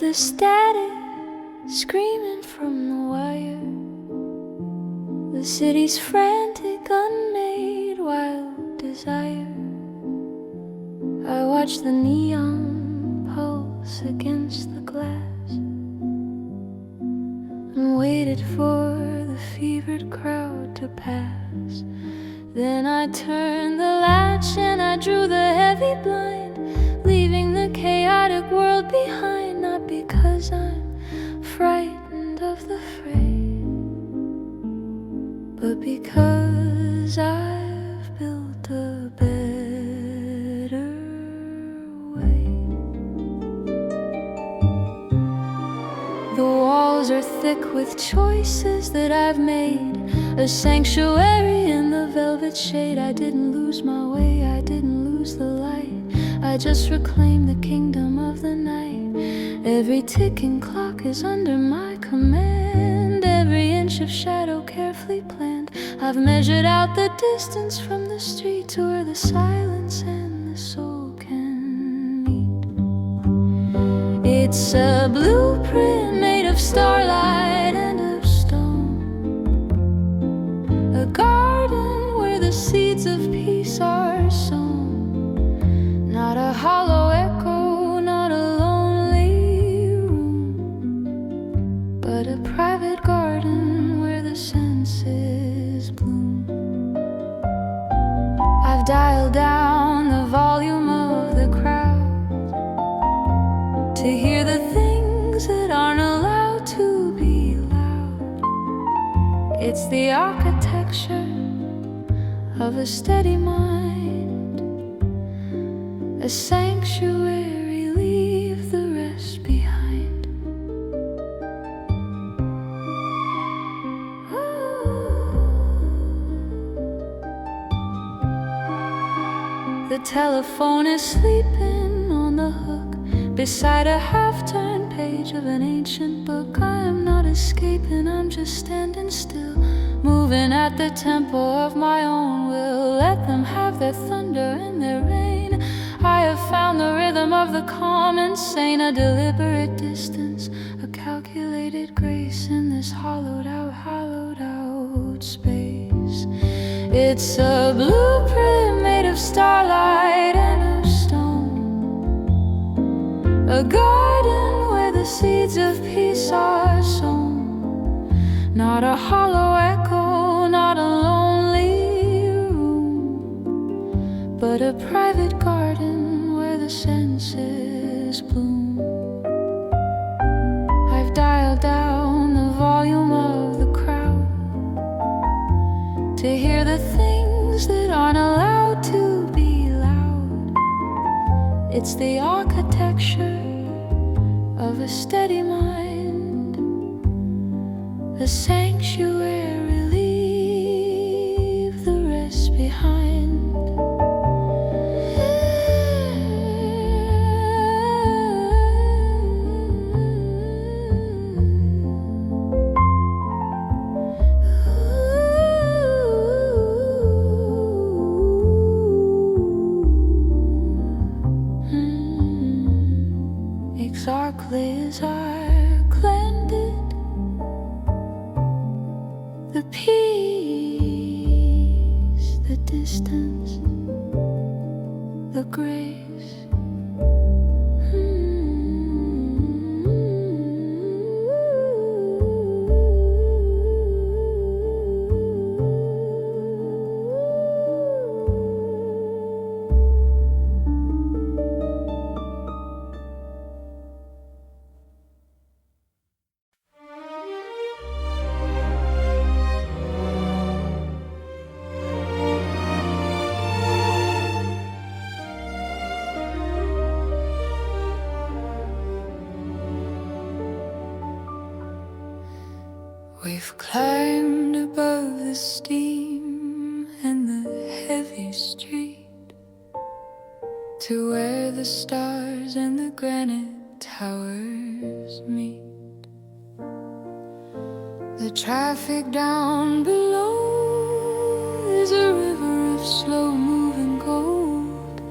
the static screaming from the wire, the city's frantic, unmade, wild desire. I watch the neon pulse against the glass and waited for the fevered crowd to pass. Then I turned the latch and I drew the heavy blind, leaving the chaotic world behind. Not because I'm frightened of the fray, but because I've built a better way. The walls are thick with choices that I've made, a sanctuary in the velvet shade. I didn't lose my way, I didn't lose the light, I just reclaimed the kingdom of the night. Every ticking clock is under my command, every inch of shadow carefully planned. I've measured out the distance from the street to where the silence and the soul can meet. It's a blueprint made of starlight and of stone, a garden where the seeds of peace are sown. Not a hollow echo, not a lonely room, but a private garden where the senses bloom. I've dialed down the volume of the crowd to hear the things that aren't allowed to be loud. It's the architecture of a steady mind, a sanctuary, leave the rest behind. The telephone is sleeping on the hook beside a half-turned page of an ancient book. I am not escaping, I'm just standing still, moving at the tempo of my own will. Let them have their thunder and their rain. I have found the rhythm of the calm and sane, a deliberate distance, a calculated grace in this hollowed out space. It's a blueprint made of starlight and of stone, a garden where the seeds of peace are sown. Not a hollow echo, not a lonely room, but a private garden where the senses bloom. I've dialed down the volume of the crowd to hear the things that aren't allowed to be loud. It's the architecture of a steady mind, a sanctuary, leave the rest behind. Exactly as I planned it, the peace, the distance, the grace. We've climbed above the steam and the heavy street to where the stars and the granite towers meet. The traffic down below is a river of slow-moving gold,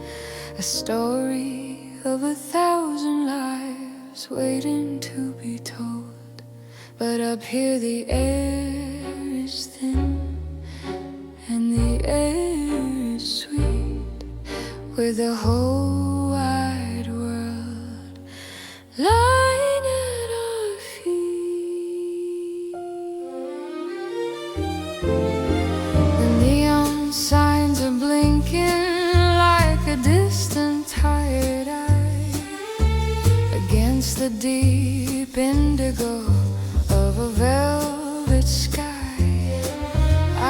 a story of 1,000 lives is waiting to be told. But up here the air is thin, and the air is sweet, with the whole wide world lying at our feet. The neon signs are blinking like a distant tired eye against the deep indigo of a velvet sky.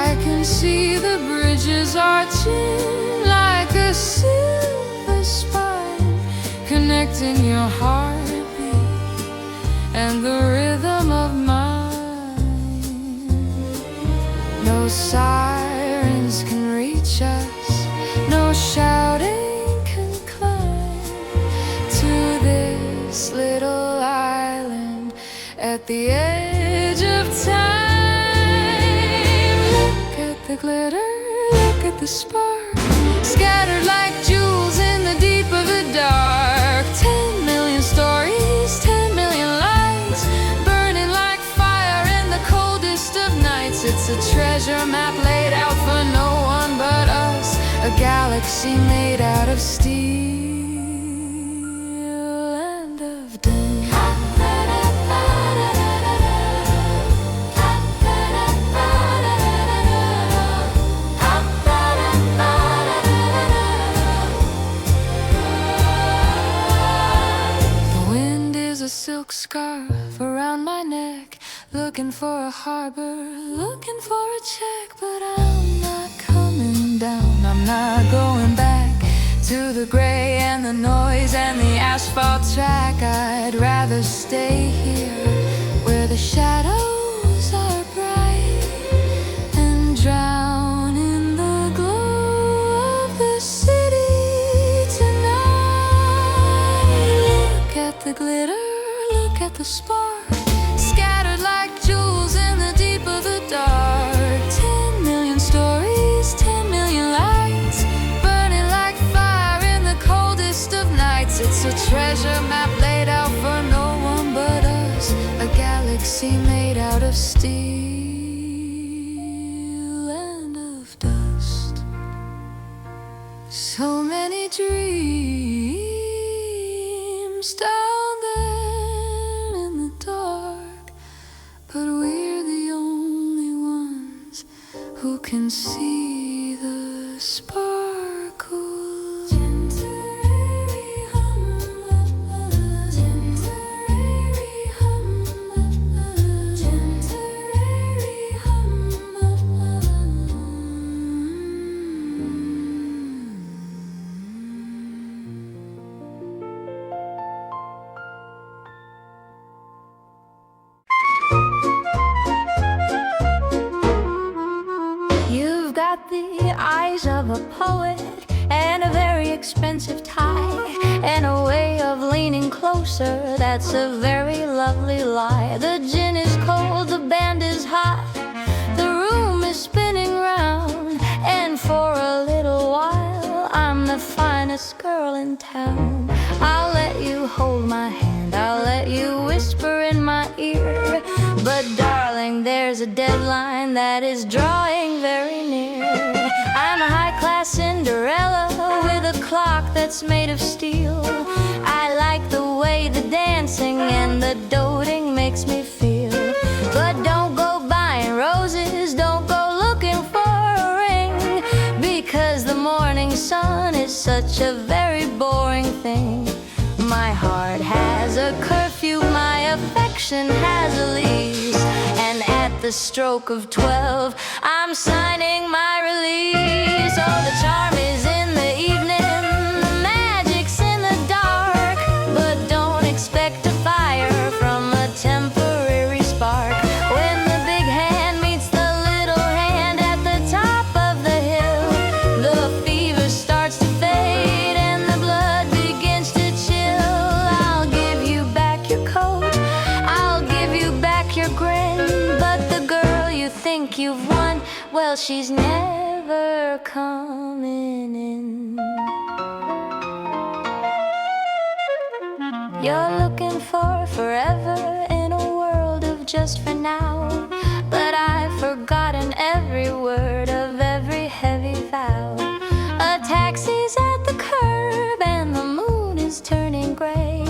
I can see the bridges arching like a silver spine, connecting your heartbeat and the rhythm of mine. No sirens can reach us, no shouting can climb to this little island at the edge of time. Look at the glitter, look at the spark, scattered like jewels in the deep of the dark. 10 million stories, 10 million lights, burning like fire in the coldest of nights. It's a treasure map laid out for no one but us, a galaxy made out of steel and of dust. Silk scarf around my neck, looking for a harbor, looking for a check. But I'm not coming down, I'm not going back to the gray and the noise and the asphalt track. I'd rather stay here where the shadows are bright and drown in the glow of the city tonight. Look at the glitter, look at the spark, scattered like jewels in the deep of the dark. 10 million stories, 10 million lights, burning like fire in the coldest of nights. It's a treasure map laid out for no one but us, a galaxy made out of steel and of dust. So many dreams down there in the dark, but we're the only ones who can see the sparkle. Temporary hum, temporary hum, temporary hum. You've got the eyes of a poet and a very expensive tie and a way of leaning closer that's a very lovely lie. The gin is cold, the band is hot, the room is spinning round, and for a little while I'm the finest girl in town. I'll let you hold my hand, I'll let you whisper in my ear, but darling, there's a deadline that is drawing very near. I'm a high-class Cinderella with a clock that's made of steel. I like the way the dancing and the doting makes me feel. But don't go buying roses, don't go looking for a ring, because the morning sun is such a very boring thing. My heart has a curfew, my affection has a lease, and at the stroke of 12 I'm signing my release. Oh, the charm is in the evening, the magic's in the dark, but don't expect a fire from a temporary spark. When the big hand meets the little hand at the top of the hill, the fever starts to fade and the blood begins to chill. I'll give you back your coat, I'll give you back your grin, but the girl you think you've won, well, she's never coming in. You're looking for forever in a world of just for now. But I've forgotten every word of every heavy vow. A taxi's at the curb and the moon is turning gray.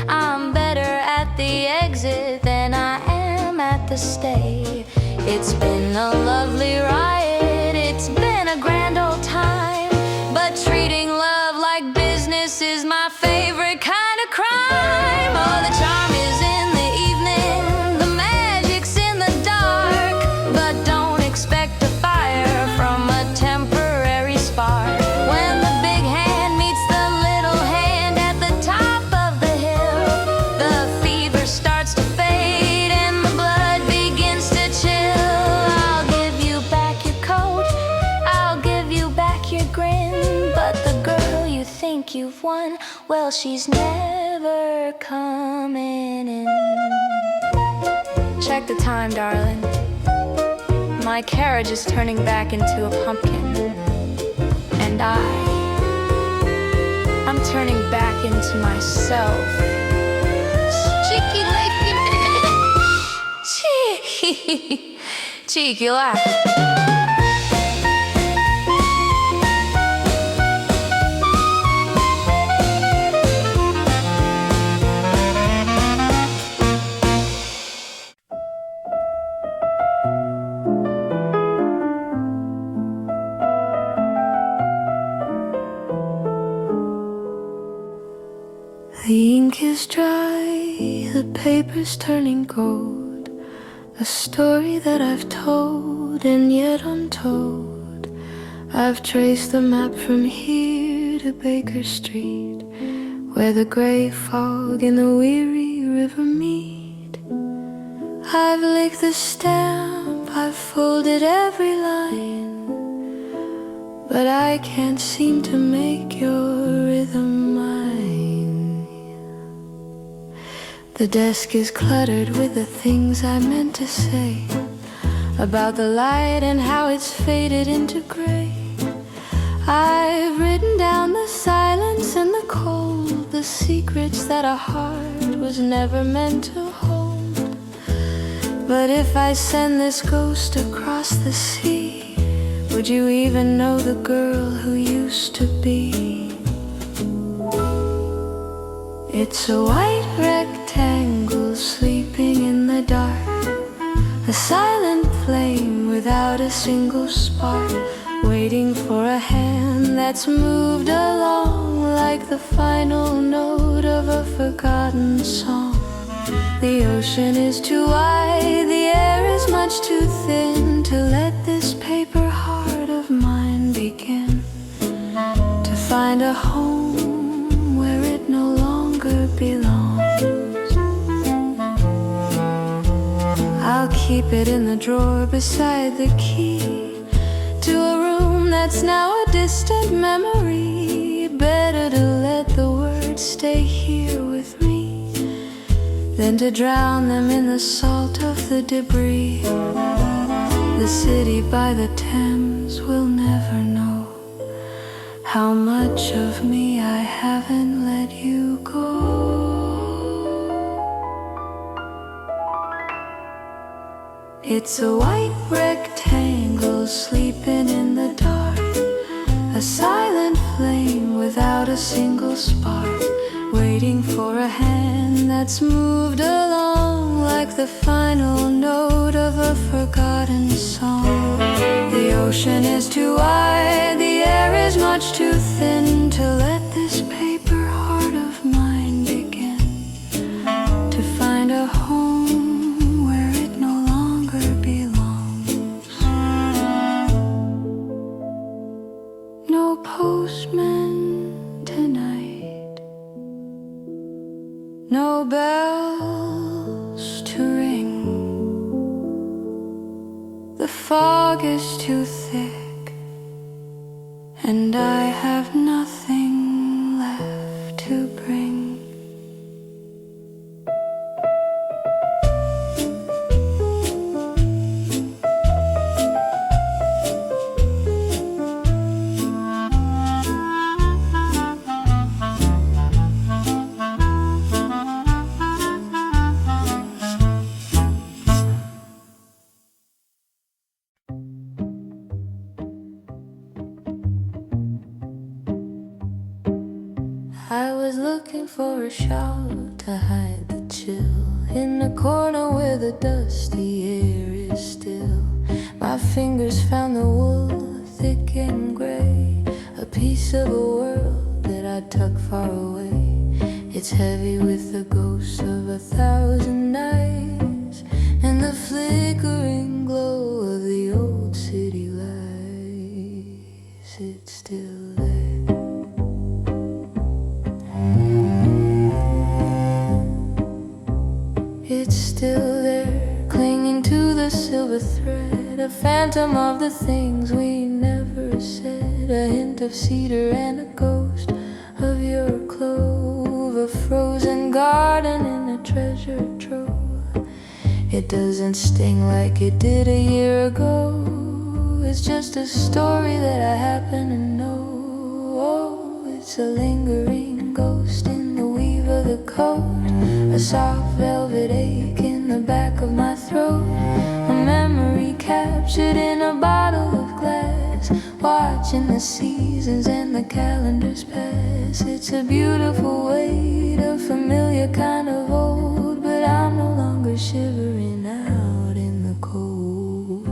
I'm better at the exit than I am at the stay. It's been a lovely ride, it's been a grand old time, but treating love like business is my favorite kind of crime. Oh, the charm is in the evening, the magic's in the dark, but don't expect a fire from a temporary spark. When the big hand meets the little hand at the top of the hill, the fever starts to fade and the blood begins to chill. I'll give you back your coat, I'll give you back your grin, but the girl you think you've won, well, she's never coming in. Check the time, darling. My carriage is turning back into a pumpkin, and I'm turning back into myself. Cheeky like cheeky laugh. The ink is dry, the paper's turning gold. A story that I've told and yet untold. I've traced the map from here to Baker Street, where the grey fog and the weary river meet. I've licked the stamp, I've folded every line, but I can't seem to make your rhythm mine. The desk is cluttered with the things I meant to say about the light and how it's faded into grey. I've written down the silence and the cold, the secrets that a heart was never meant to hold. But if I send this ghost across the sea, would you even know the girl who used to be? It's a white rectangle sleeping in the dark, a silent flame without a single spark, waiting for a hand that's moved along like the final note of a forgotten song. The ocean is too wide, the air is much too thin to let this paper heart of mine begin to find a home where it no longer belongs. I'll keep it in the drawer beside the key to a room that's now a distant memory. Better to let the words stay here with me than to drown them in the salt of the debris. The city by the Thames will never know how much of me I haven't let you go. It's a white rectangle sleeping in the dark, a silent flame without a single spark, waiting for a hand that's moved along like the final note of a forgotten song. The ocean is too wide, the air is much too thin to let this paper heart of mine begin to find a home where it no longer belongs. No postman tonight, no bells to ring. The fog is too thick, and I have nothing left to bring. I was looking for a shawl to hide the chill in the corner where the dusty air is still. My fingers found the wool, thick and gray, a piece of a world that I tuck far away. It's heavy with the ghosts of 1,000 nights and the flickering glow of the old city lights. It's still there. It's still there, clinging to the silver thread, a phantom of the things we never said, a hint of cedar and a ghost of your clove, a frozen garden in a treasure trove. It doesn't sting like it did a year ago. It's just a story that I happen to know. Oh, it's a lingering ghost in the weave of the coat, a soft velvet ache in the back of my throat, a memory captured in a bottle of glass, watching the seasons and the calendars pass. It's a beautiful weight, a familiar kind of old, but I'm no longer shivering out in the cold.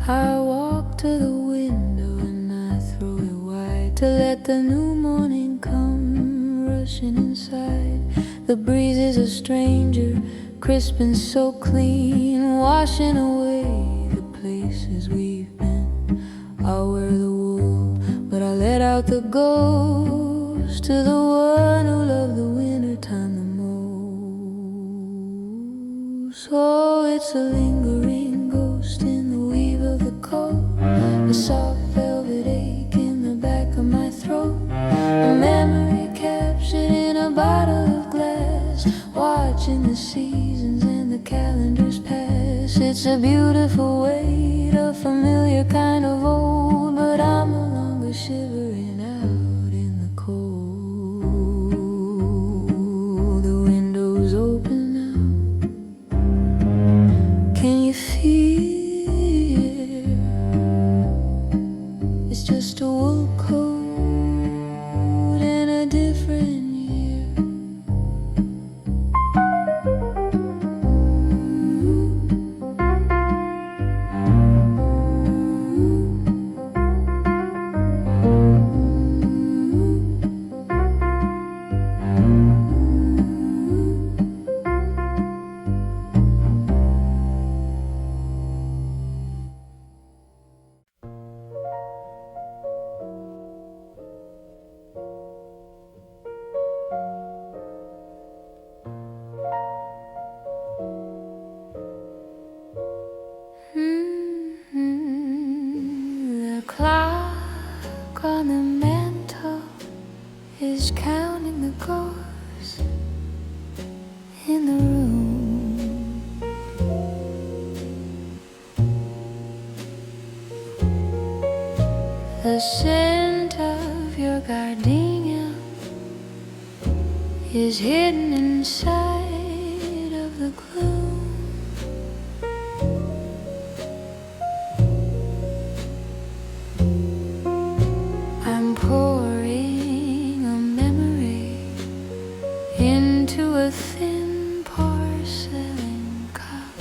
I walk to the window and I throw it wide to let the new morning come rushing inside. The breeze is a stranger, crisp and so clean, washing away the places we've been. I'll wear the wool, but I let out the ghost to the one who loved the wintertime the most. Oh, it's a lingering ghost in the weave of the coat, a soft velvet ache in the back of my throat, a memory captured in a bottle of glass, watching the seasons and the calendars pass. It's a beautiful weight, a familiar kind of old, but I'm no longer shivering out in the cold. The window's open now. Can you feel? It's just a wool coat in a different year. The clock on the mantle is counting the ghosts in the room. The scent of your gardenia is hidden inside of the gloom. I'm pouring a memory into a thin porcelain cup.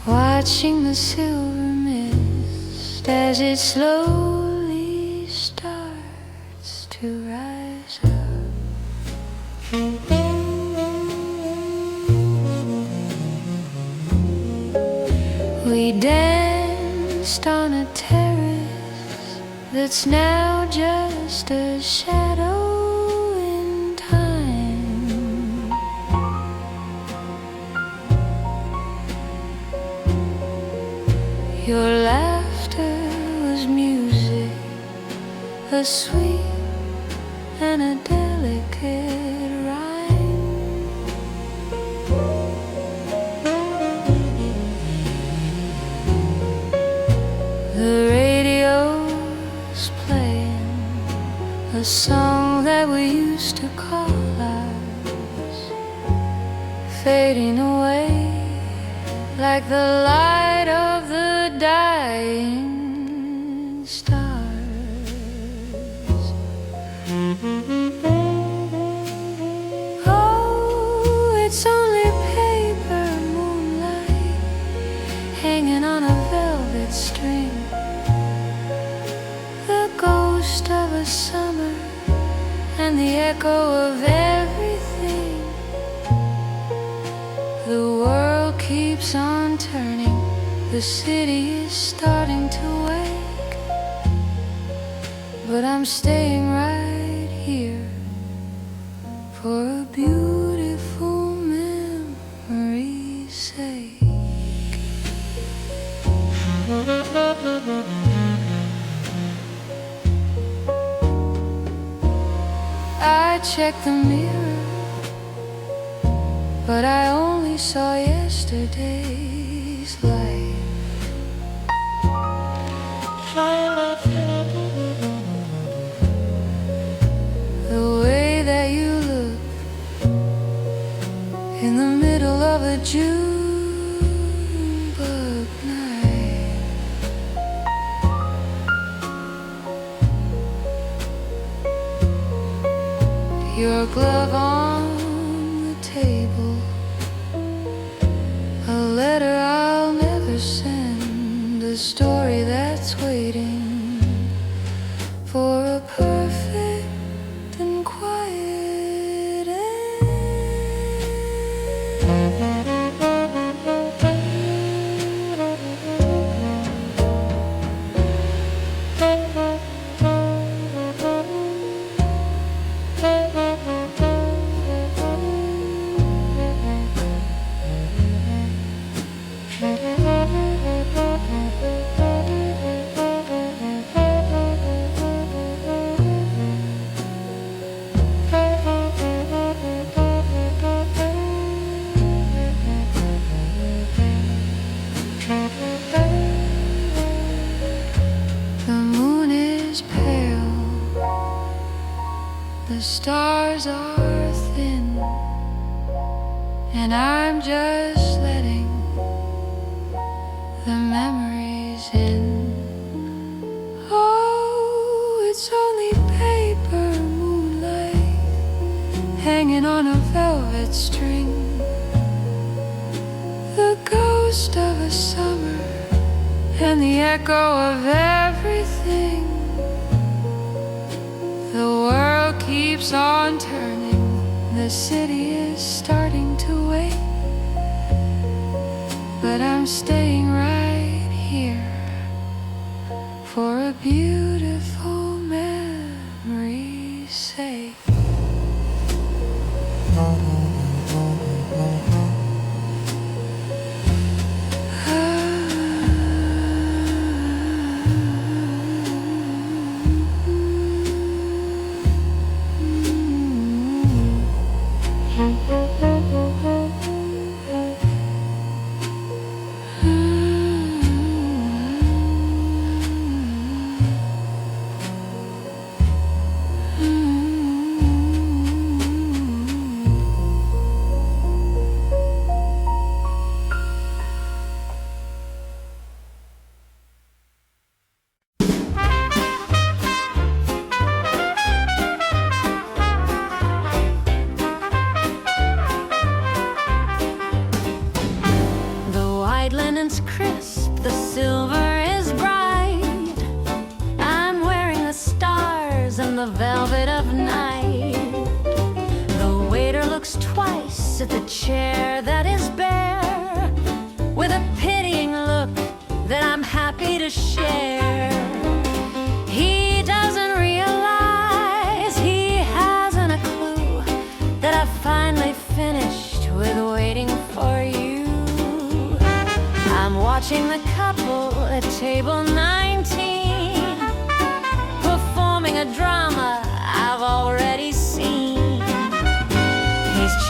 Watching the silver mist as it slowly starts to rise up. We danced on a terrace that's now just a shadow in time. Your laughter a sweet and a delicate rhyme. The radio's playing a song that we used to call ours, fading away like the light of the dying stars. Oh, it's only paper moonlight hanging on a velvet string, the ghost of a summer and the echo of everything. The world keeps on turning, the city is starting to wake, but I'm staying right here for a beautiful memory's sake. I checked the mirror, but I only saw yesterday's light. The way that you look in the middle of a June bug night. Your glove on the table, a letter I'll never send, a story that's waiting for a perfect and quiet The stars are thin, and I'm just letting the memories in. Oh, it's only paper moonlight hanging on a velvet string, the ghost of a summer and the echo of everything. The world keeps on turning, the city is starting to wake, but I'm staying right here for a beautiful memory's sake. At the chair that is bare, with a pitying look that I'm happy to share. He doesn't realize, he hasn't a clue, that I've finally finished with waiting for you. I'm watching the couple at table 19 performing a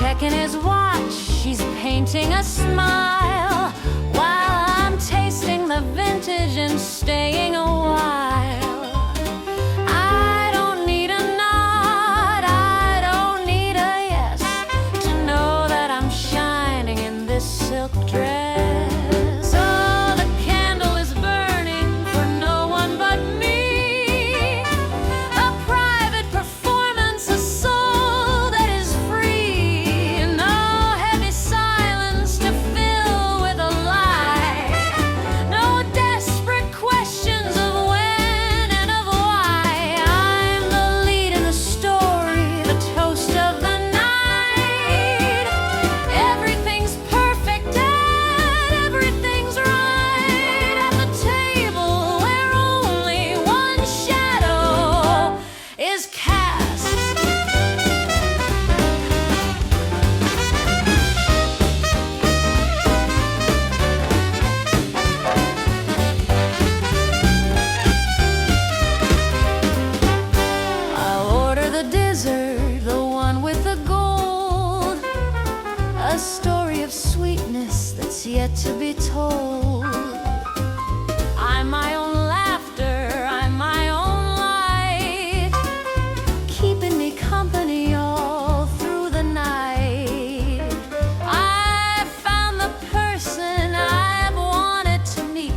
checking his watch, she's painting a smile, while I'm tasting the vintage and staying a while. I don't need a nod, I don't need a yes, to know that I'm shining in this silk dress. Oh, the candle is burning for no one but me, a private performance, a soul that is free, no heavy silence to fill with a lie, no desperate questions of when and of why. I'm the lead in the story, the toast of the night. Everything's perfect and everything's right at the table where only one shadow is cast. I'll order the dessert, the one with the gold, a story of sweetness that's yet to be told. I'm my own laughter, I'm my own light, keeping me company all through the night. I found the person I've wanted to meet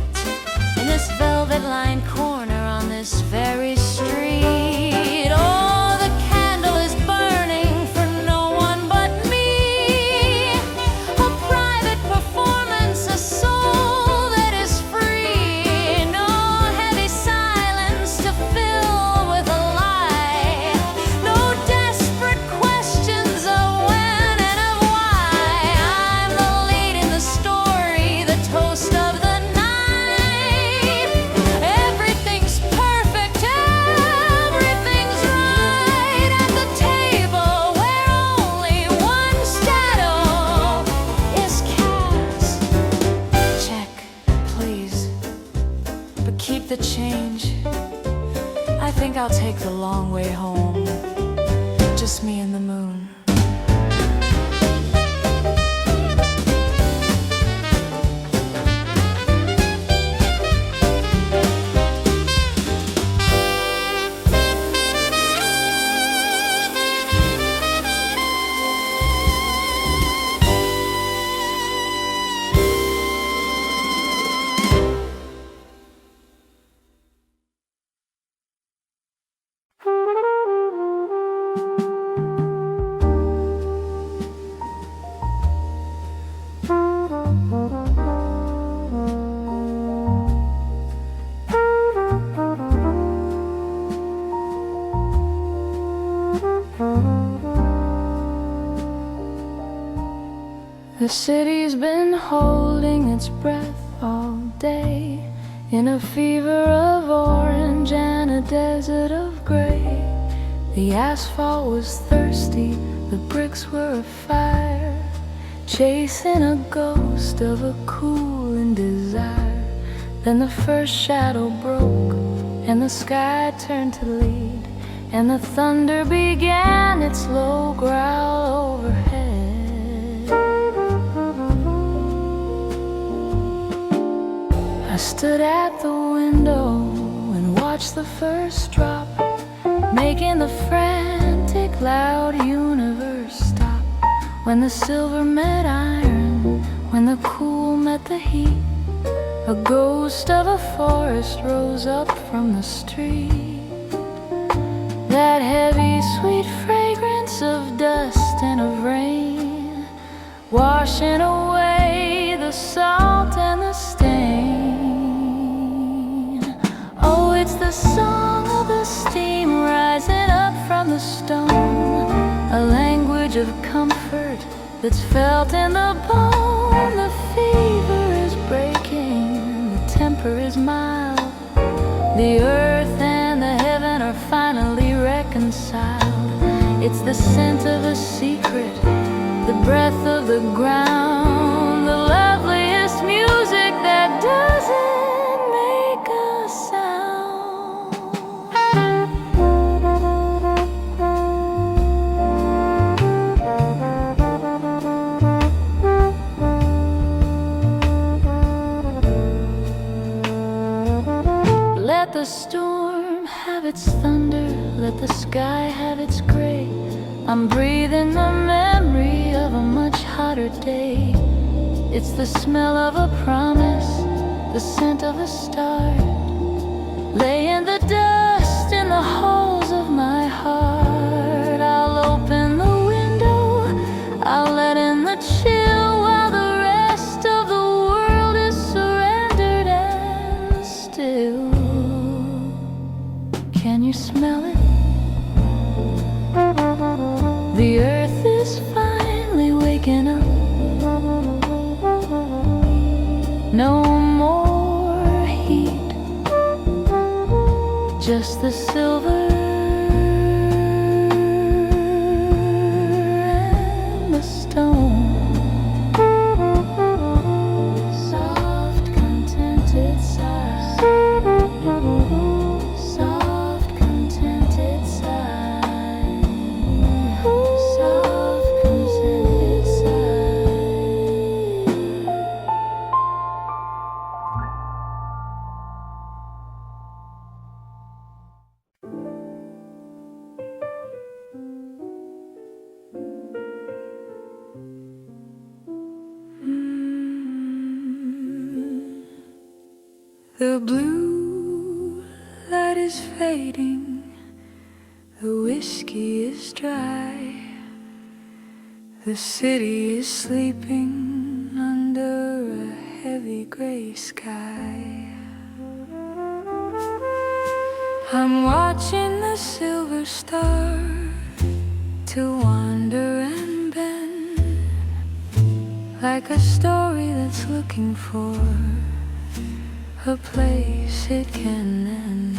in this velvet-lined corner on this very street. Oh, the candle is burning for no one but me, a private performance, a soul that is free, no heavy silence to fill with a lie, no desperate questions of when and of why. I'm the lead in the story, the toast of the night. Everything's perfect, everything's right at the table where only one shadow is cast. Check, please, but keep the change. I think I'll take the long way home, just me and the moon. The city's been holding its breath all day, in a fever of orange and a desert of gray. The asphalt was thirsty, the bricks were afire, chasing a ghost of a cooling desire. Then the first shadow broke, and the sky turned to lead, and the thunder began its low growl overhead. I stood at the window and watched the first drop, making the frantic loud universe stop. When the silver met iron, when the cool met the heat, a ghost of a forest rose up from the street. That heavy sweet fragrance of dust and of rain, washing away the salt and the stain. Oh, it's the song of the steam rising up from the stone, a language of comfort that's felt in the bone. The fever is breaking, the temper is mild, the earth and the heaven are finally reconciled. It's the scent of a secret, the breath of the ground, the loveliest music that doesn't make a sound. the storm have its thunder, let the sky have its gray. I'm breathing the memory of a much hotter day. It's the smell of a promise, the scent of a start, lay in the dust in the halls of my heart. I'll open the window, I'll let in the chill, while the rest of the world is surrendered and still. Can you smell it? The earth is finally waking up. No more heat, just the silver and the stone. Soft, contented sigh. Soft, contented sigh. Soft, contented sigh. The blue light is fading, the whiskey is dry, the city is sleeping under a heavy gray sky. I'm watching the silver star to wander and bend, like a story that's looking for a place it can end.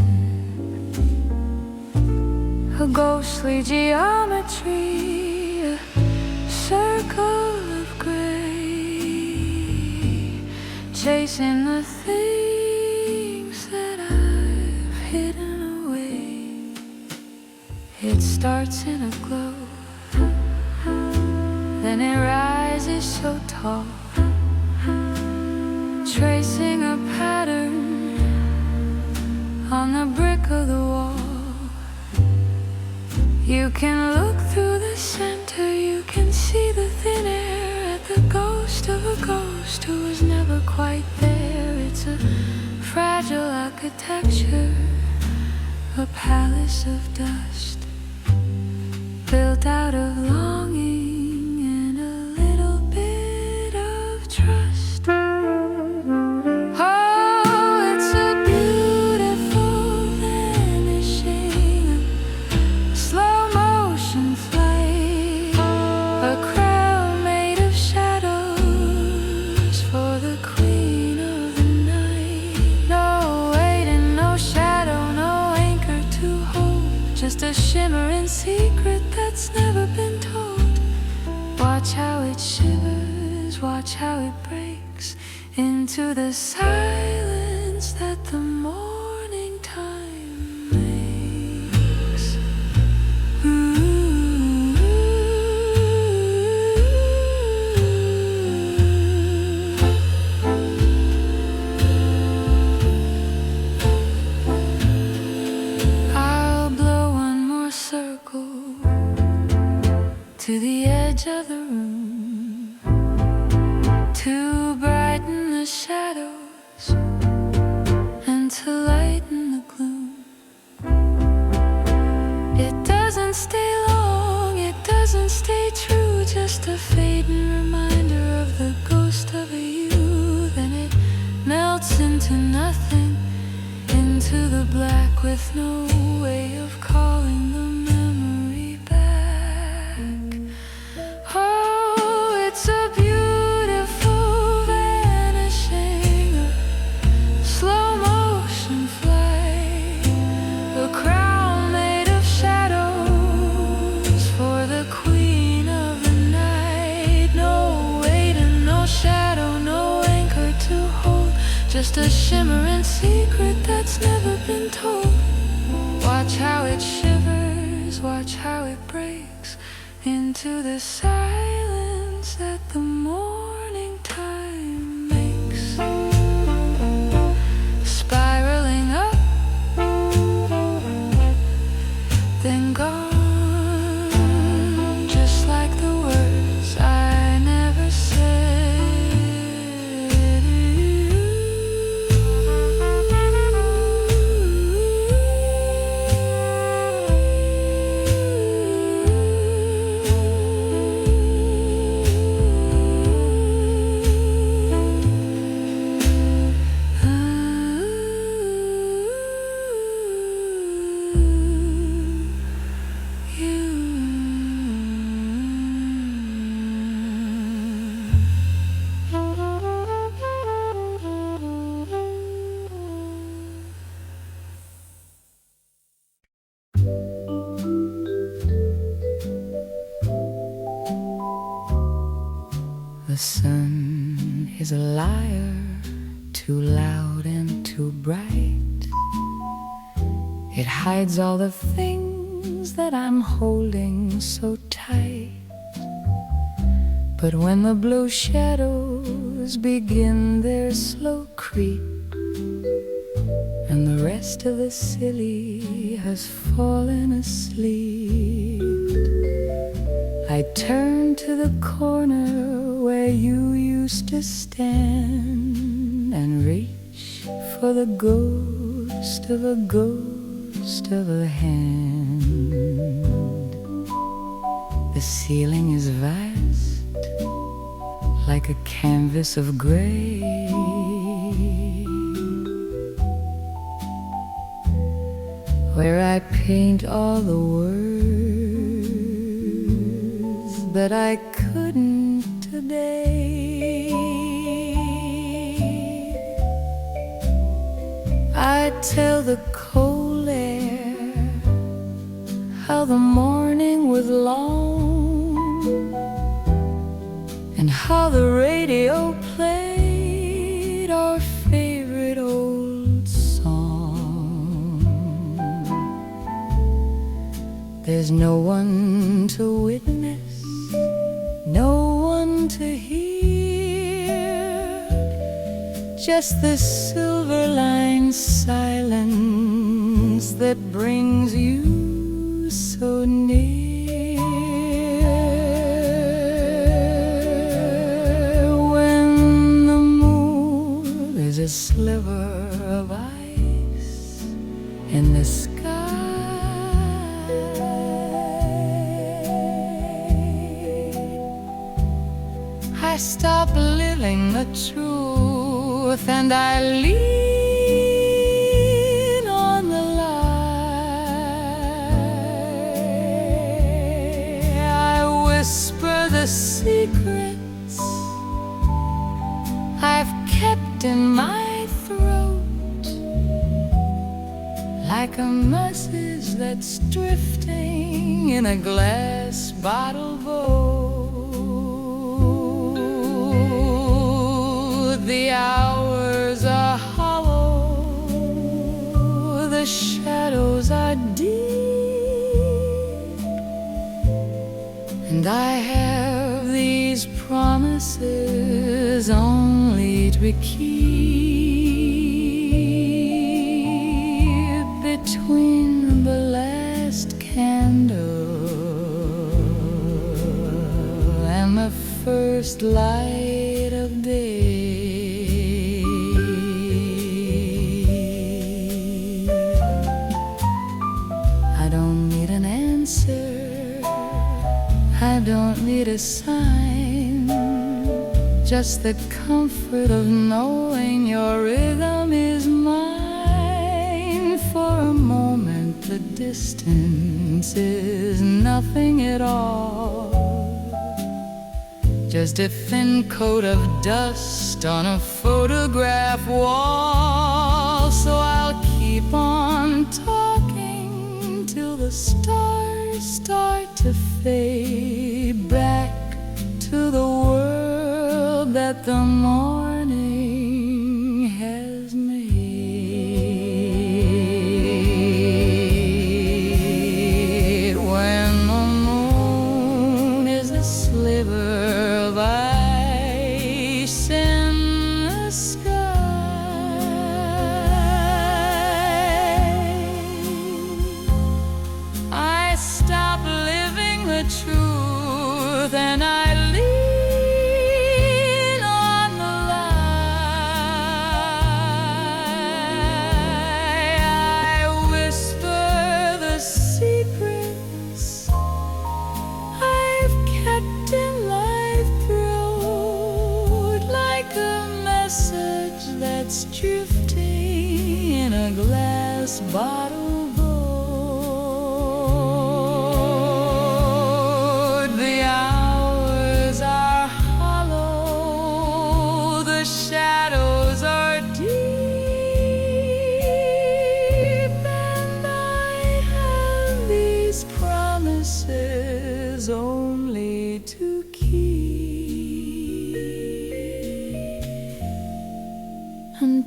A ghostly geometry, a circle of gray, chasing the things that I've hidden away. It starts in a glow, then it rises so tall, tracing a pattern on the brick of the wall. You can look through the center, you can see the thin air at the ghost of a ghost who was never quite there. It's a fragile architecture, a palace of dust, built out of longing and a little bit of trust. Just a shimmering secret that's never been told. Watch how it shivers, watch how it breaks into the silence that the morning time makes. To the edge of the room, to brighten the shadows and to lighten the gloom. It doesn't stay long, it doesn't stay true, just a fading reminder of the ghost of a you. Then it melts into nothing, into the black with no way of calling the memory back. Oh, it's a beautiful vanishing, a slow motion flight, a crown made of shadows for the queen of the night. No weight and no shadow, no anchor to hold, just a shimmering secret that's never been told. Watch how it shivers, watch how it breaks into the silence that the morning time makes. Spiraling up the sun is a liar, too loud and too bright. It hides all the things that I'm holding so tight. But when the blue shadows begin their slow creep, and the rest of the city has fallen asleep, I turn to the corner where you used to stand and reach for the ghost of a hand. The ceiling is vast, like a canvas of gray, where I paint all the words that I couldn't today. I tell the cold air how the morning was long, and how the radio played our favorite old song. There's no one to witness, no one to hear, just the silver-lined silence that brings you so near. A sliver of ice in the sky, I stop living the truth and I lean on the lie. I whisper the secrets I've kept in my throat, like a message that's drifting in a glass bottle boat. The hours are hollow, the shadows are deep, and I have these promises only to keep between the last candle and the first light of day. I don't need an answer, I don't need a sign, just the comfort of knowing your rhythm is mine. For a moment the distance is nothing at all, just a thin coat of dust on a photograph wall. So I'll keep on talking till the stars start to fade back to the world that the morning has made. When the moon is a sliver of ice in the sky, I stop living the truth and I in life through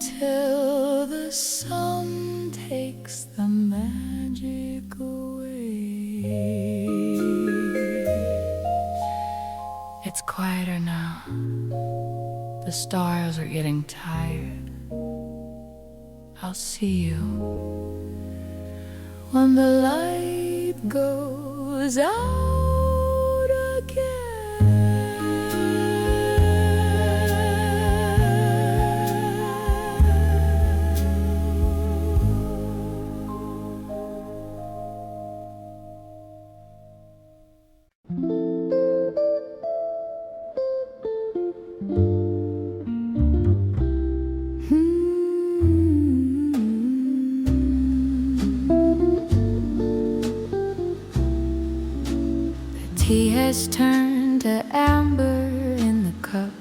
until the sun takes the magic away. It's quieter now. The stars are getting tired. I'll see you when the light goes out again. Tea has turned to amber in the cup.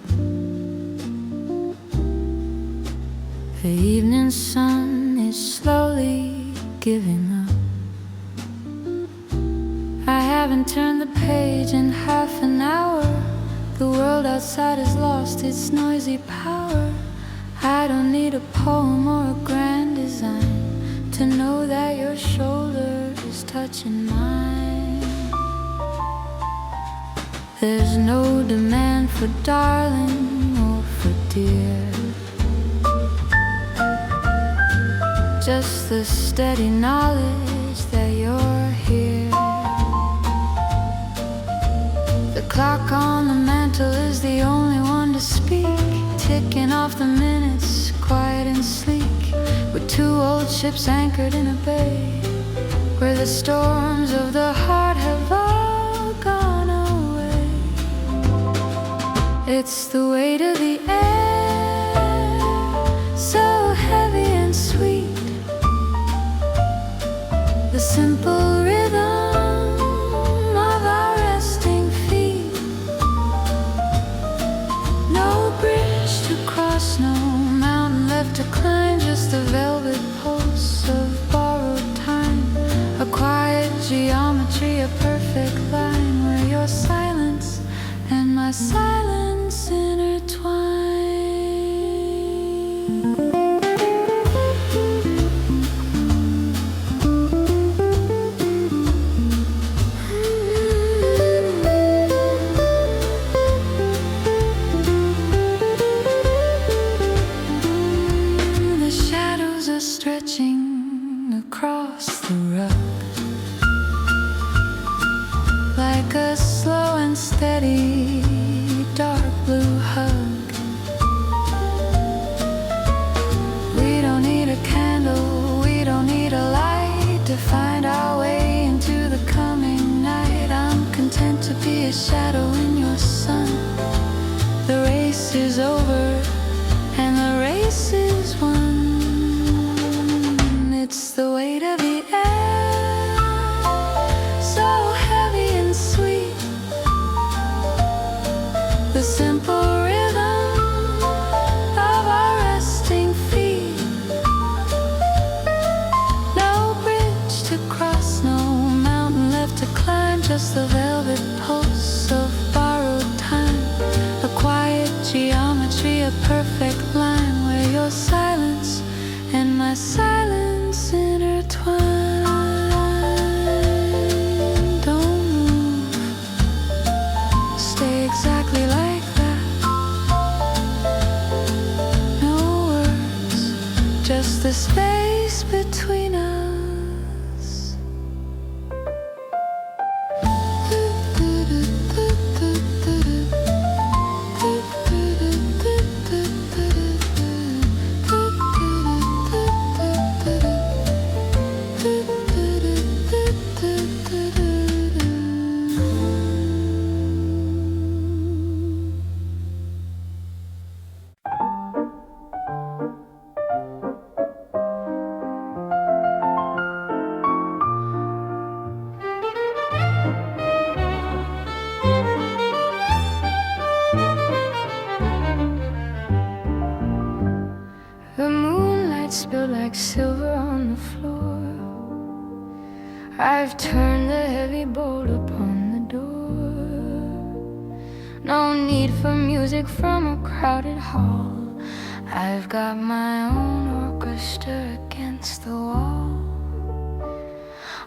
The evening sun is slowly giving up. I haven't turned the page in half an hour. The world outside has lost its noisy power. I don't need a poem or a grand design to know that your shoulder is touching mine. There's no demand for darling or for dear, just the steady knowledge that you're here. The clock on the mantle is the only one to speak, ticking off the minutes, quiet and sleek. We're two old ships anchored in a bay, where the storms of the heart have all gone away. It's the weight of the air, so heavy and sweet, the simple rhythm of our resting feet. No bridge to cross, no mountain left to climb, just the velvet pulse of borrowed time. A quiet geometry, a perfect line, where your silence and my silence intertwine. The shadows are stretching across the rug, like a slow and steady dark blue hug. We don't need a candle, we don't need a light to find our way into the coming night. I'm content to be a shadow in your sun. The race is over and the race is won. It's the weight of the air, so heavy and sweet, the simple rhythm of our resting feet. No bridge to cross, no mountain left to climb, just the velvet pulse of borrowed time. A quiet geometry, a perfect line, where your silence and my silence intertwine. Don't move, stay exactly like that. No words, just the space between us. The moonlight spilled like silver on the floor. I've turned the heavy bolt upon the door. No need for music from a crowded hall. I've got my own orchestra against the wall.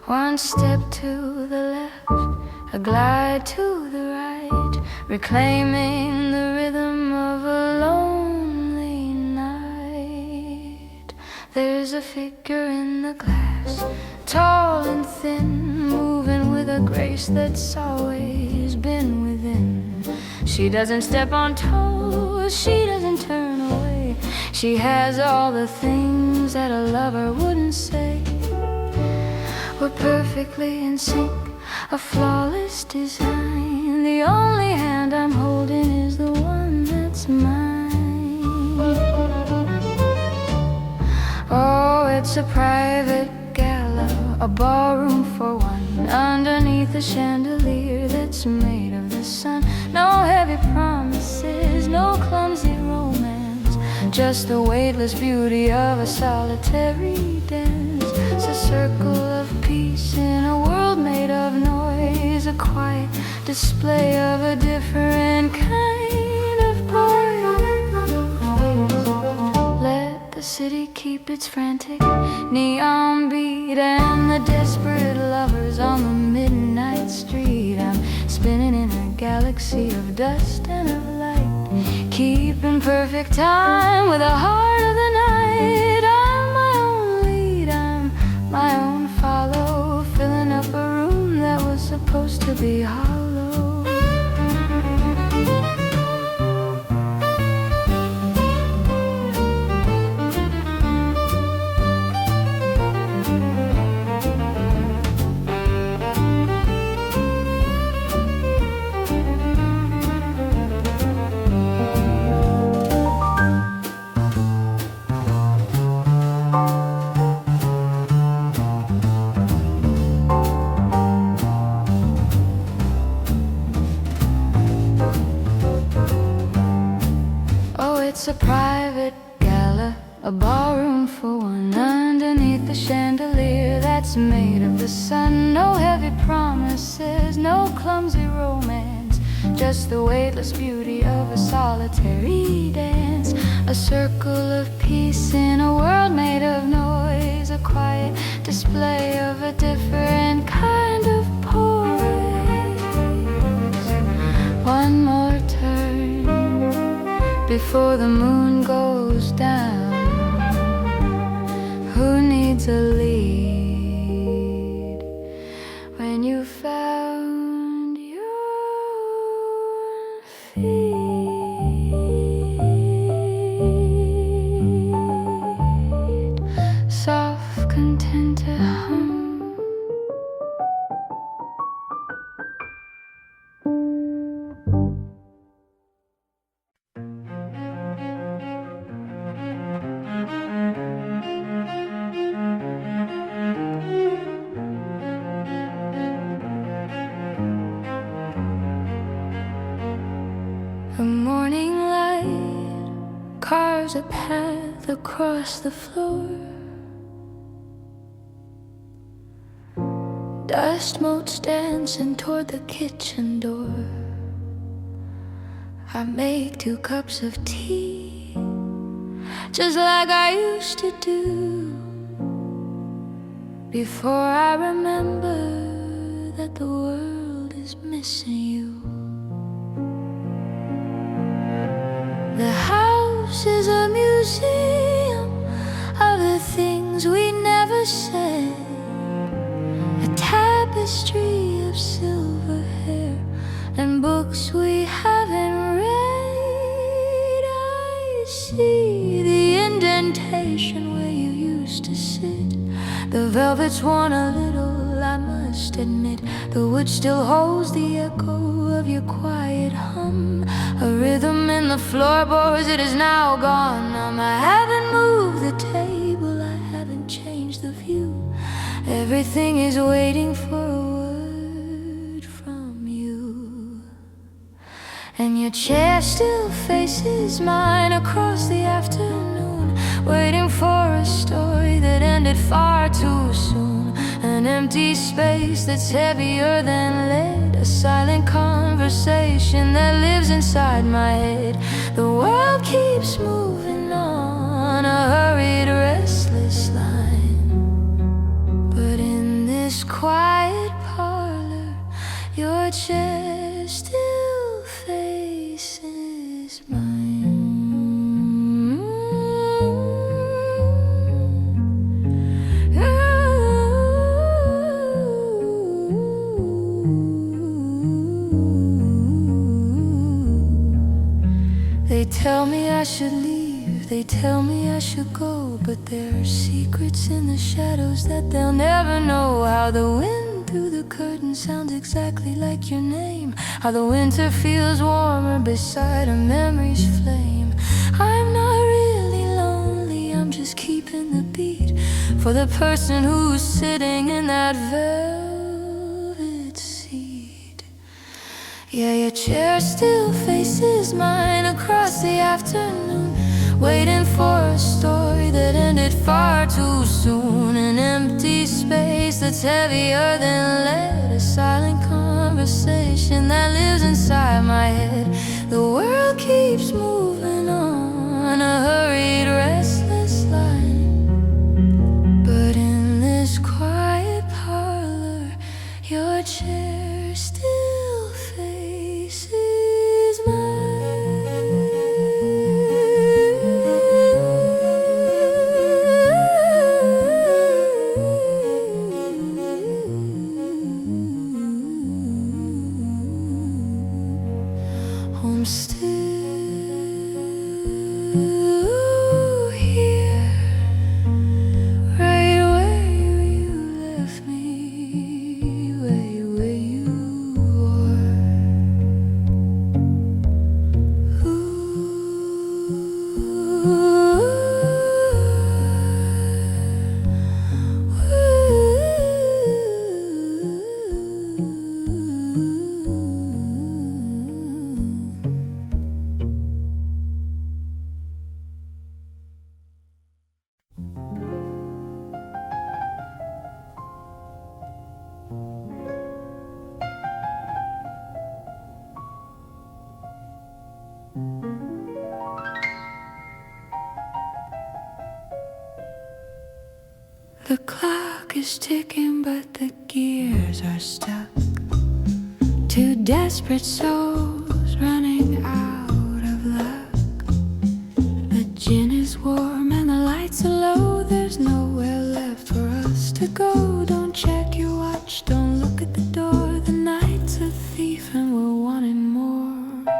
One step to the left, a glide to the right, reclaiming the rhythm of a lonely night. There's a figure in the glass, tall and thin, moving with a grace that's always been within. She doesn't step on toes, she doesn't turn away. She has all the things that a lover wouldn't say. We're perfectly in sync, a flawless design. The only hand I'm holding is the one that's mine. Oh, it's a private gala, a ballroom for one, underneath a chandelier that's made of the sun. No heavy promises, no clumsy romance, just the weightless beauty of a solitary dance. It's a circle of peace in a world made of noise, a quiet display of a different kind of poise. Let the city keep its frantic neon beat and the desperate lovers on the midnight street. I'm spinning in a galaxy of dust and of light, keeping perfect time with the heart of the night. I'm my own lead, I'm my own follow, filling up a room that was supposed to be hollow. It's a private gala, a ballroom for one, underneath the chandelier that's made of the sun. No heavy promises, no clumsy romance, just the weightless beauty of a solitary dance. A circle of peace in a world made of noise, a quiet display of a different kind of poise. One more turn before the moon goes down. Who needs a lead when you found your feet? Soft, contented hum. The morning light carves a path across the floor. Dust motes dancing toward the kitchen door. I make 2 cups of tea, just like I used to do, before I remember that the world is missing you. The house is a museum of the things we never said, a tapestry of silver hair and books we haven't read. I see the indentation where you used to sit. The velvet's worn a little, I must admit. The wood still holds the echo of your quiet hum, a rhythm in the floorboards, it is now gone numb. I haven't moved the table, I haven't changed the view. Everything is waiting for a word from you. And your chair still faces mine across the afternoon, waiting for a story that ended far too soon. An empty space that's heavier than lead, a silent conversation that lives inside my head. The world keeps moving on. They tell me I should leave, they tell me I should go, but there are secrets in the shadows that they'll never know. How the wind through the curtain sounds exactly like your name, how the winter feels warmer beside a memory's flame. I'm not really lonely, I'm just keeping the beat for the person who's sitting in that velvet seat. Yeah, your chair still faces mine across the afternoon, waiting for a story that ended far too soon. An empty space that's heavier than lead, a silent conversation that lives inside my head. The world keeps moving on, a hurried, restless line, but in this quiet parlor, your chair still faces mine. I'm still here, right where you left me, where you are. The clock is ticking, but the gears are stuck. Two desperate souls running out of luck. The gin is warm and the lights are low. There's nowhere left for us to go. Don't check your watch, don't look at the door. The night's a thief and we're wanting more.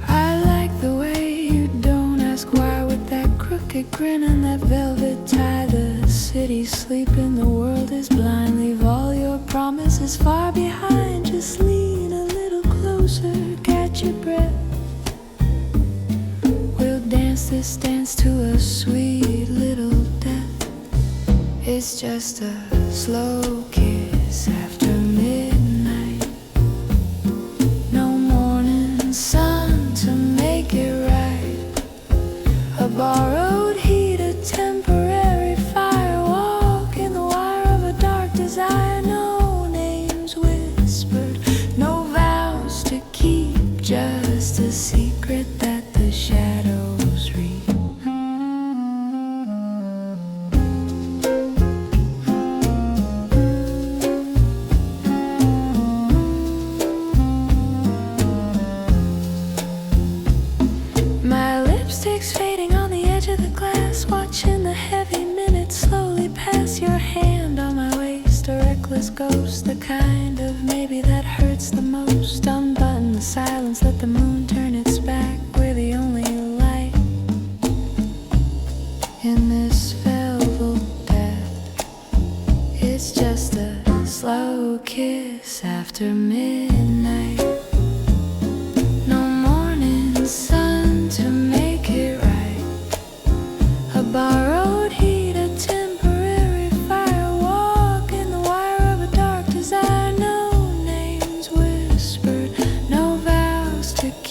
I like the way you don't ask why, with that crooked grin and that velvet tie. The city's sleeping, the world is blind. Leave all your promises far behind. Just lean a little closer, catch your breath. We'll dance this dance to a sweet little death. It's just a slow kiss after midnight. No morning sun to make it right. A borrowed heat, a temporary fire. Walk in the wire of a dark desire. No names whispered, no vows to keep. Just a secret that the shadows read. My lipstick's fading on the edge of the glass, watching the heavy minutes slowly pass. Your hand on my waist, a reckless ghost, the kind of maybe that hurts the most. Unbutton the silence, let the moon turn its back. We're the only light in this velvet death. It's just a slow kiss after midnight. No morning sun to make it right. A borrowed heat, a temporary fire. Walk in the wire of a dark desire. No names whispered, no vows to keep.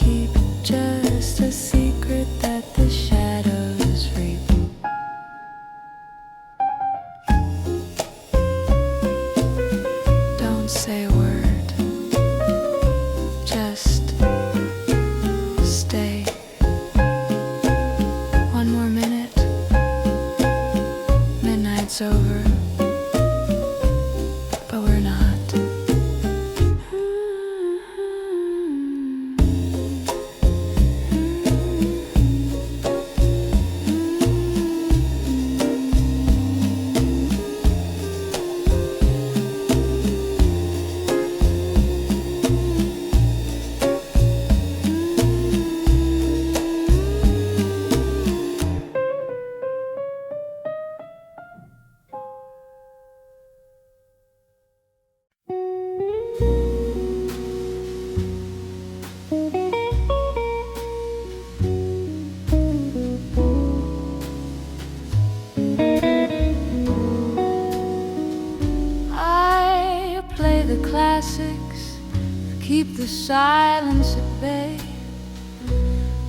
the silence at bay,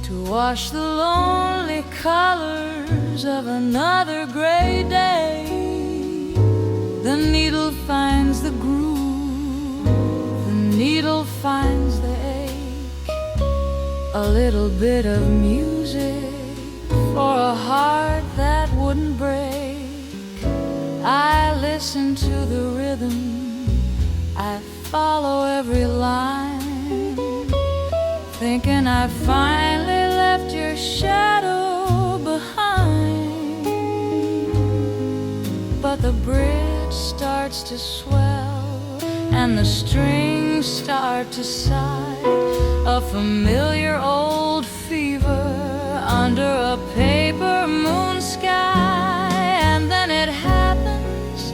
to wash the lonely colors of another gray day. The needle finds the groove, the needle finds the ache, a little bit of music for a heart that wouldn't break. I listen to the rhythm, I follow every line, thinking I finally left your shadow behind. But the bridge starts to swell and the strings start to sigh, a familiar old fever under a paper moon sky. And then it happens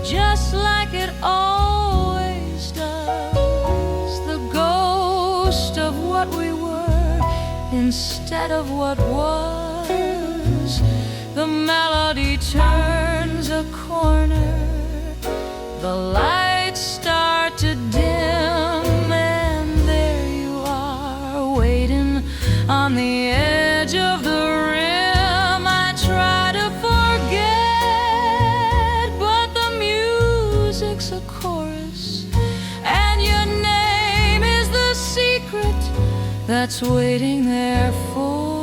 just like it always does, the ghost of what we were instead of what was. The melody turns a corner, the lights start to dim, and there you are, waiting on the edge of the rim. I try to forget, but the music's a chorus, and your name is the secret that's waiting there for us.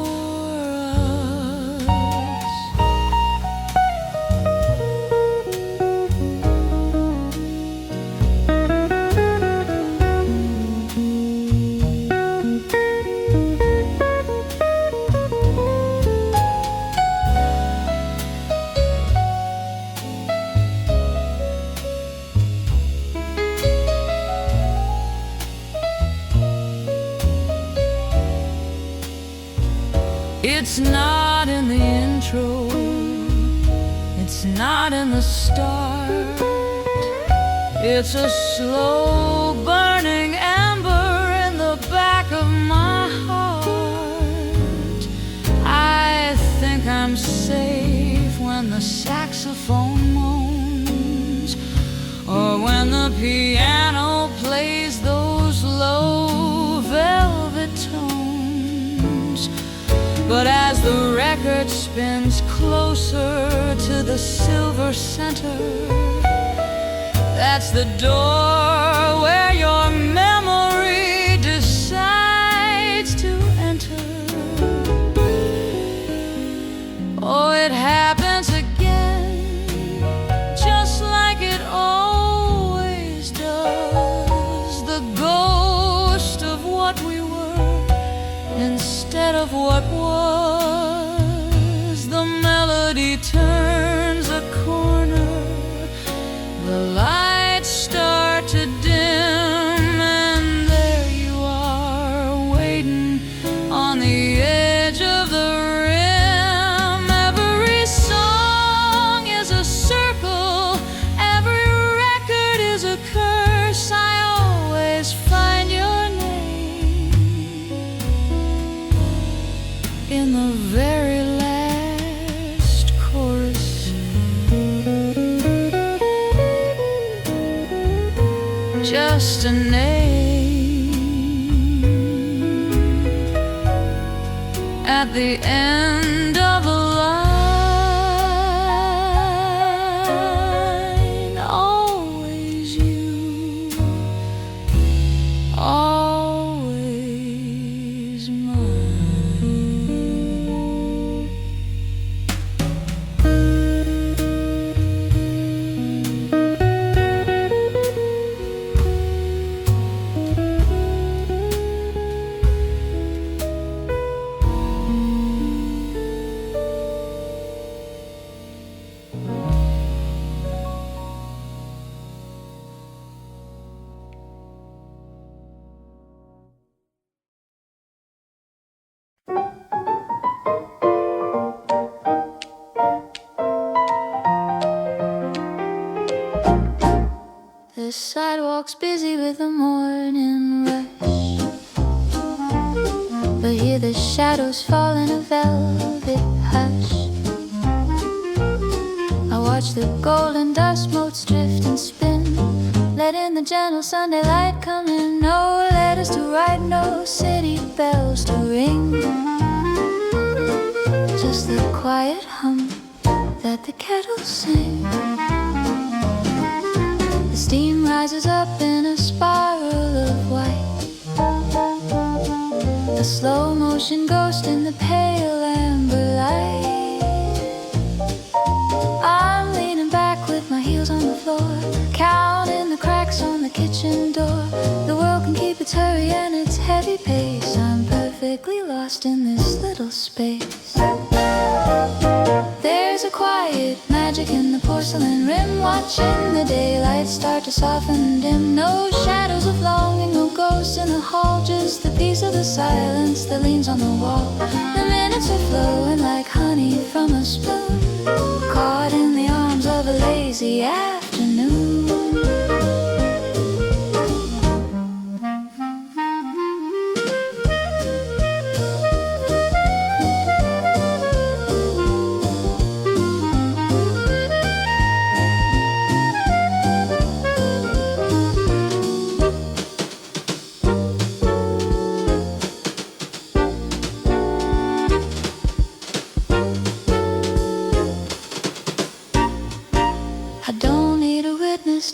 It's not in the intro, it's not in the start, it's a slow burning ember in the back of my heart. I think I'm safe when the saxophone moans, or when the piano plays those low velvet tones. But as the record spins closer to the silver center, that's the door where your memory decides to enter. Oh, it happens again, just like it always does, the ghost of what we were instead of what was. The melody turns a corner, the lights start to dim, and there you are, waiting on the edge of the rim. Every song is a circle, every record is a curse. I always find your name in the very last chorus. Just a name at the end of a line. Always you, always mine. The sidewalk's busy with the morning rush, but here the shadows fall in a velvet hush. I watch the golden dust motes drift and spin, let in the gentle Sunday light come in. No letters to write, no city bells to ring, just the quiet hum that the kettle sings. The steam rises up in a spiral of white, a slow motion ghost in the pale amber light. I'm leaning back with my heels on the floor, counting the cracks on the kitchen door. The world can keep its hurry and its heavy pace. I'm perfectly lost in this little space. There's a quiet magic in the porcelain rim, watching the daylight start to soften and dim. No shadows of longing, no ghosts in the hall, just the peace of the silence that leans on the wall. The minutes are flowing like honey from a spoon, caught in the arms of a lazy afternoon.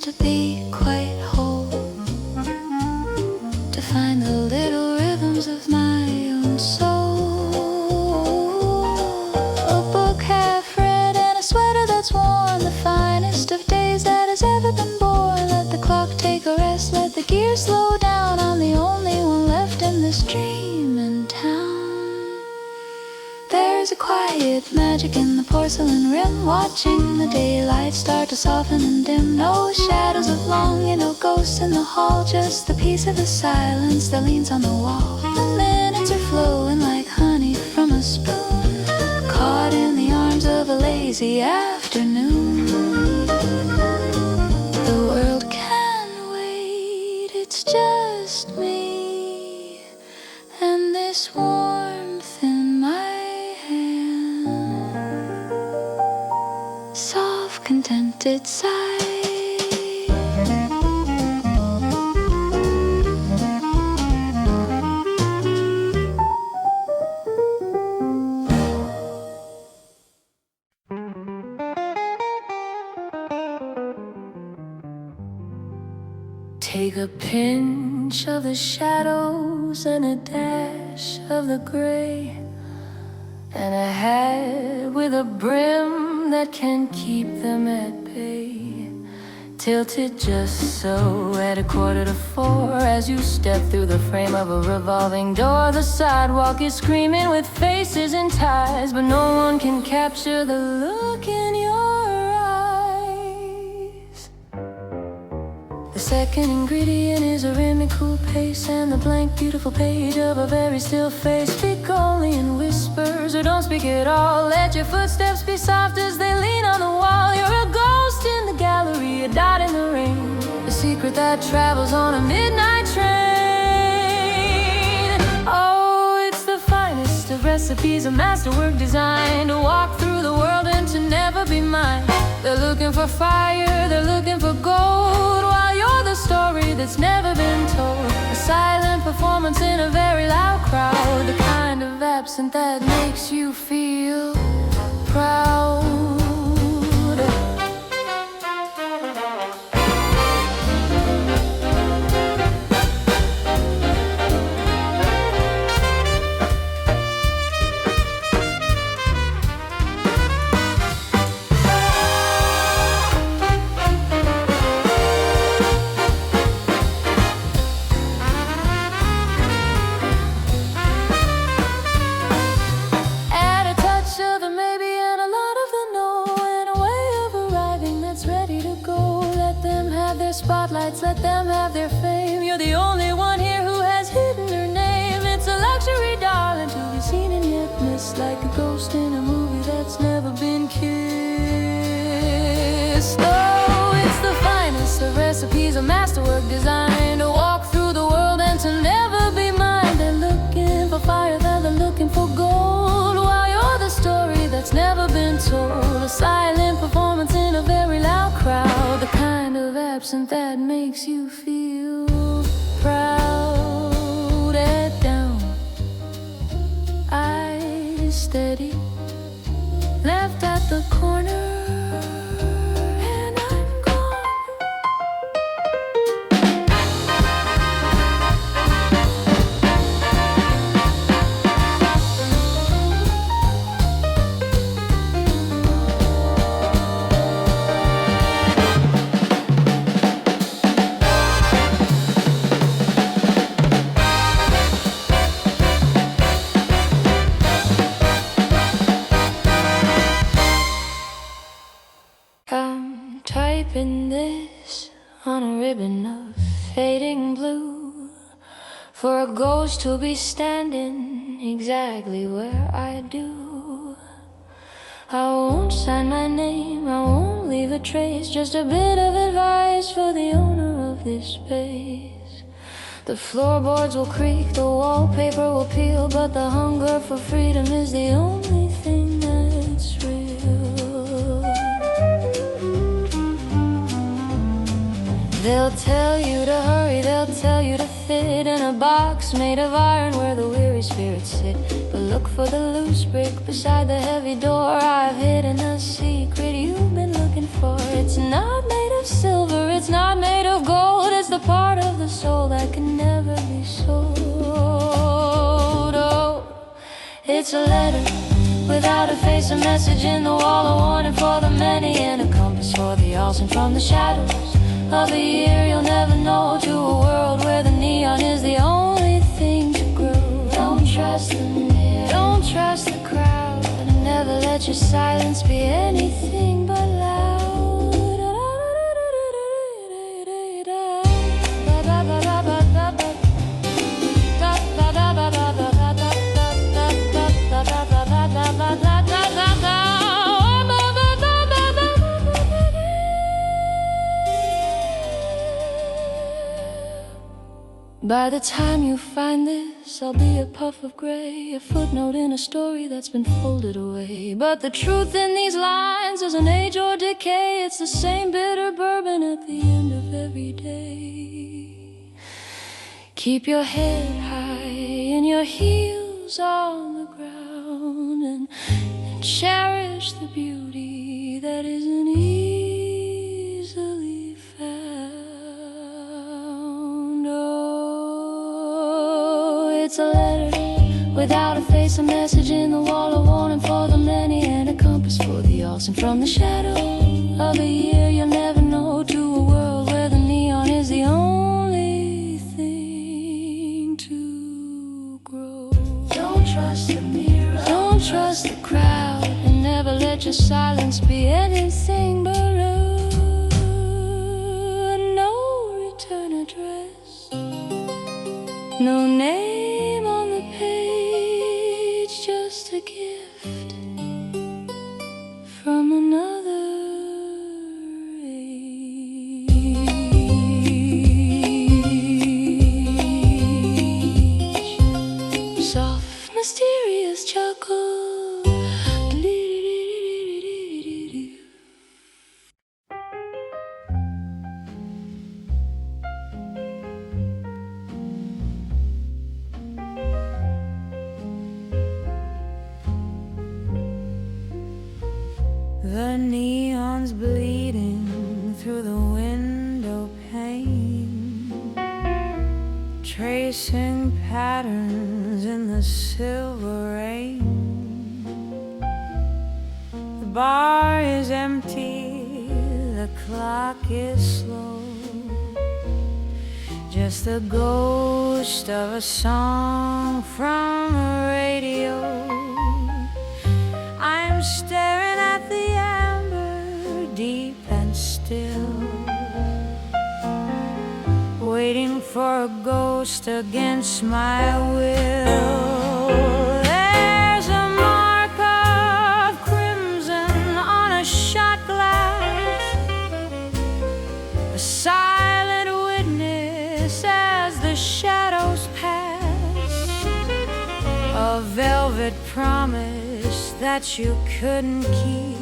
To be quite whole, to find the little rhythms of my own soul. A book half read and a sweater that's worn, the finest of days that has ever been born. Let the clock take a rest, let the gears slow down. I'm the only one left in this dream in town. There's a quiet magic in the porcelain rim, watching the daylight start to soften and dim. No shadows of longing, no ghosts in the hall, just the peace of the silence that leans on the wall. The minutes are flowing like honey from a spoon, caught in the arms of a lazy afternoon. The world can wait, it's just me and this warmth in my soft, contented sigh. Take a pinch of the shadows and a dash of the gray, and a hat with a brim that can keep them at bay. Tilted just so at 3:45 as you step through the frame of a revolving door. The sidewalk is screaming with faces and ties, but no one can capture the look in your eyes. The second ingredient is a rhythmical pace, and the blank beautiful page of a very still face. Speak only in whispers or don't speak at all. Let your footsteps be soft as they lean on the wall. You're a ghost in the gallery, a dot in the rain, a secret that travels on a midnight train. Oh, it's the finest of recipes, a masterwork designed to walk through the world and to never be mine. They're looking for fire, they're looking for gold, while you're the story that's never been told. A silent performance in a very loud crowd, the kind of absent that makes you feel proud. Spotlights, let them have their fame. You're the only one here who has hidden her name. It's a luxury, darling, to be seen and yet missed, like a ghost in a movie that's never been kissed. Oh, it's the finest of recipes, a masterwork designed to walk through the world and to never be mine. They're looking for fire, they're looking for gold, while you're the story that's never been told. A silent performance in a very loud crowd, the kind of absent that makes you steady, left at the corner. Typing this on a ribbon of fading blue, for a ghost to be standing exactly where I do. I won't sign my name, I won't leave a trace, just a bit of advice for the owner of this space. The floorboards will creak, the wallpaper will peel, but the hunger for freedom is the only thing that's real. They'll tell you to hurry, they'll tell you to fit in a box made of iron where the weary spirits sit. But look for the loose brick beside the heavy door. I've hidden a secret you've been looking for. It's not made of silver, it's not made of gold. It's the part of the soul that can never be sold. Oh, it's a letter without a face, a message in the wall, a warning for the many, and a compass for the all sent from the shadows of a year you'll never know, to a world where the neon is the only thing to grow. Don't trust the mirror, don't trust the crowd, and never let your silence be anything but loud. By the time you find this, I'll be a puff of gray, a footnote in a story that's been folded away. But the truth in these lines doesn't age or decay. It's the same bitter bourbon at the end of every day. Keep your head high and your heels on the ground, and cherish the beauty that isn't easily found. Oh, it's a letter without a face, a message in the wall, a warning for the many, and a compass for the awesome from the shadow of a year you'll never know, to a world where the neon is the only thing to grow. Don't trust the mirror, don't trust the crowd, and never let your silence be anything but no return address, no name on the page, just a gift from another age. Soft, mysterious chuckle. The neon's bleeding through the window pane, tracing patterns in the silver rain. The bar is empty, the clock is slow, just the ghost of a song from a radio. I'm staring at the amber, deep and still, waiting for a ghost against my will. There's a mark of crimson on a shot glass, a silent witness as the shadows pass, a velvet promise that you couldn't keep,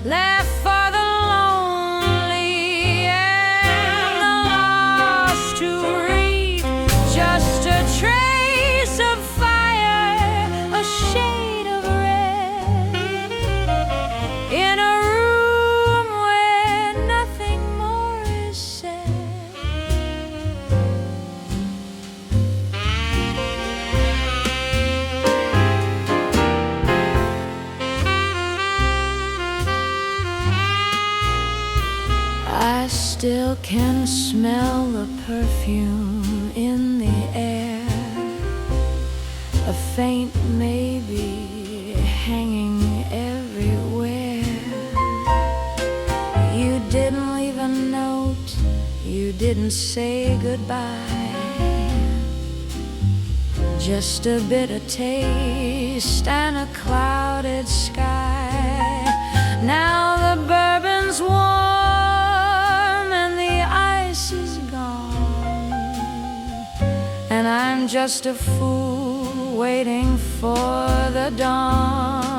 left for the lonely and the lost to reap. Just a trace of fire, a shade of red, can smell the perfume in the air, a faint maybe hanging everywhere. You didn't leave a note, you didn't say goodbye, just a bitter taste and a clouded sky. Now the bourbon's warm and the ice is gone, and I'm just a fool waiting for the dawn.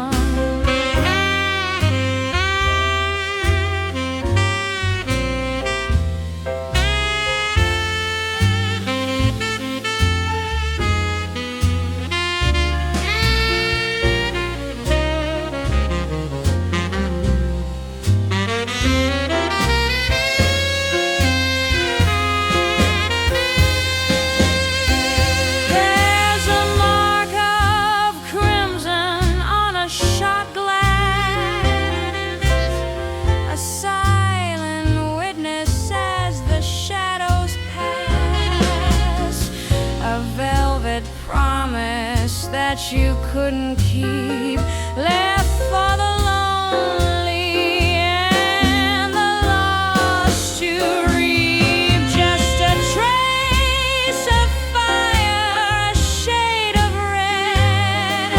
That you couldn't keep, left for the lonely and the lost to reap. Just a trace of fire, a shade of red,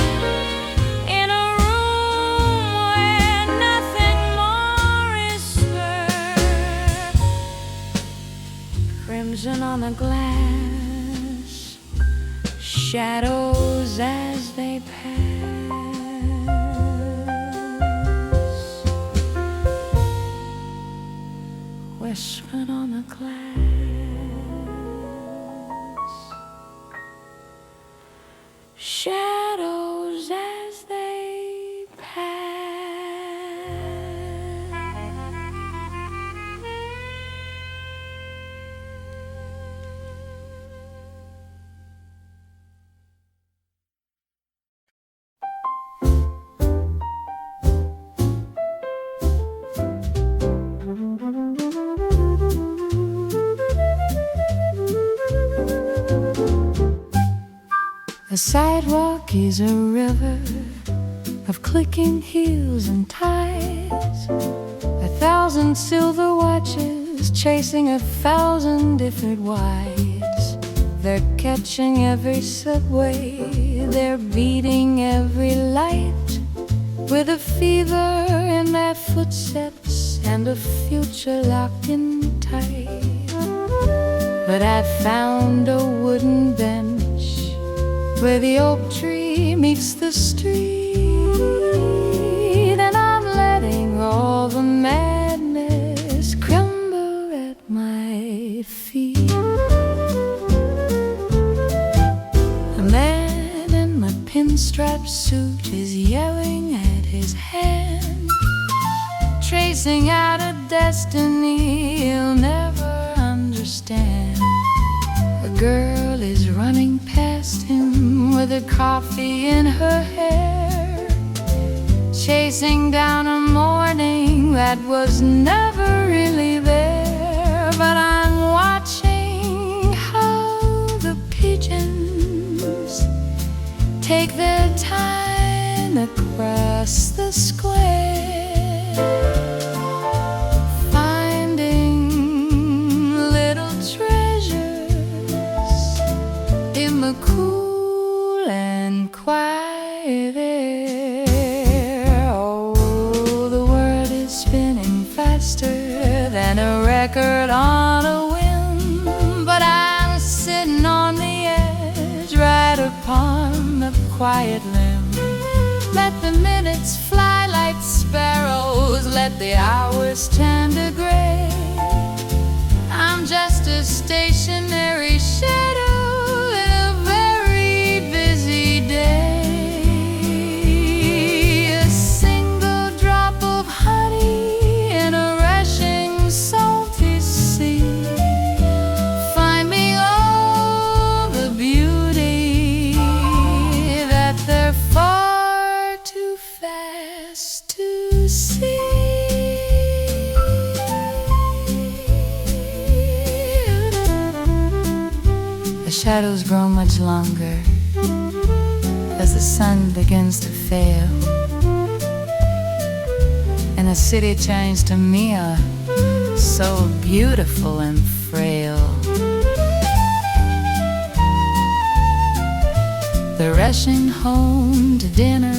in a room where nothing more is heard. Crimson on the glass, shadows as they pass, whispering on the glass, shadows as they pass. The sidewalk is a river of clicking heels and ties, 1,000 silver watches chasing 1,000 different wives. They're catching every subway, they're beating every light, with a fever in their footsteps and a future locked in tight. But I found a wooden bench where the oak tree meets the street, and I'm letting all the madness crumble at my feet. A man in a pinstripe suit is yelling at his hand, tracing out a destiny he'll never understand. A girl is running past him with a coffee in her hair, chasing down a morning that was never really there. But I'm watching how the pigeons take their time across the square, finding little treasures in the cool and quiet air. Oh, the world is spinning faster than a record on a whim, but I'm sitting on the edge, right upon the quiet limb. Let the minutes fly like sparrows, let the hours turn to gray. I'm just a stationary shadow in a very busy day. A single drop of honey in a rushing salty sea. Find me all the beauty that they're far too fast to see. shadows grow much longer as the sun begins to fail, and the city turns to mirror so beautiful and frail. They're rushing home to dinner,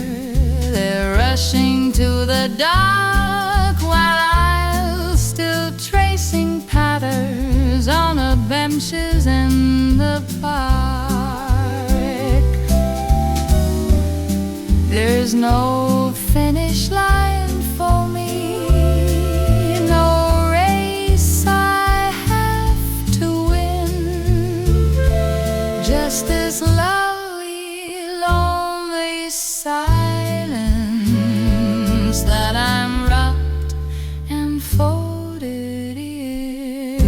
they're rushing to the dark, while I'm still tracing patterns on the benches in the park. There's no finish line for me, no race I have to win, just this lovely, lonely silence that I'm wrapped and folded in.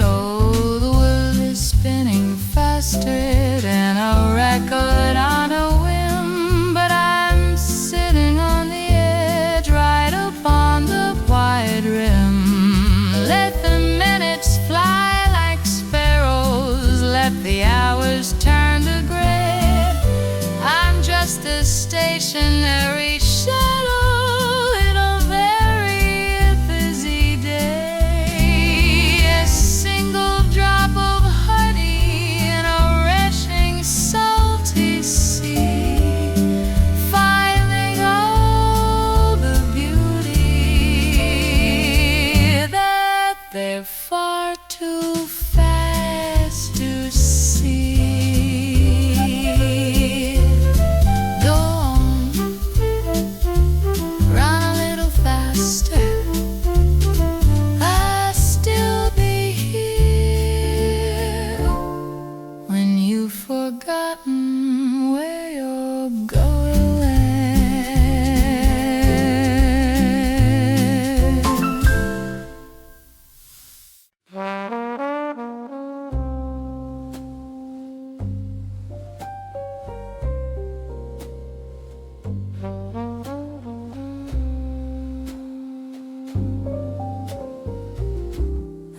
Oh, the world is spinning faster than a record on a whim, but I'm sitting on the edge, right upon the wide rim. Let the minutes fly like sparrows, let the hours turn to gray. I'm just a stationary shadow in a very busy day, a single drop of honey in a rushing salty sea, finding all the beauty that they're far too fast to see. Go on, run a little faster, I'll still be here when you've forgotten where you're going.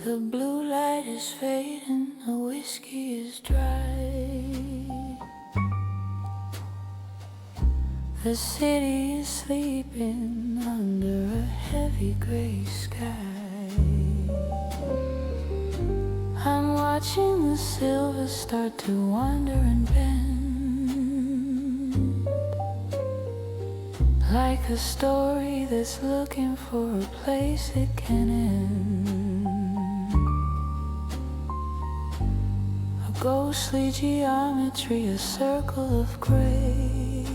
The blue light is fading, the whiskey is dry. The city is sleeping under a heavy gray sky. I'm watching the silver start to wander and bend, like a story that's looking for a place it can end. A ghostly geometry, a circle of gray,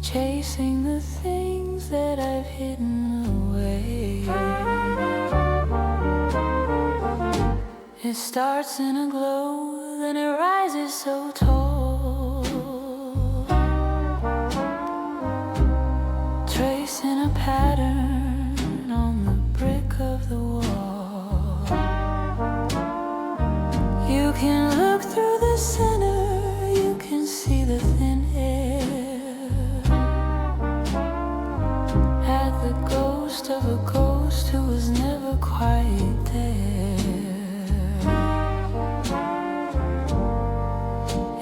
chasing the things that I've hidden away. It starts in a glow, then it rises so tall, tracing a pattern on the brick of the wall. You can look through the center, you can see the thin air, at the ghost of a ghost who was never quite there.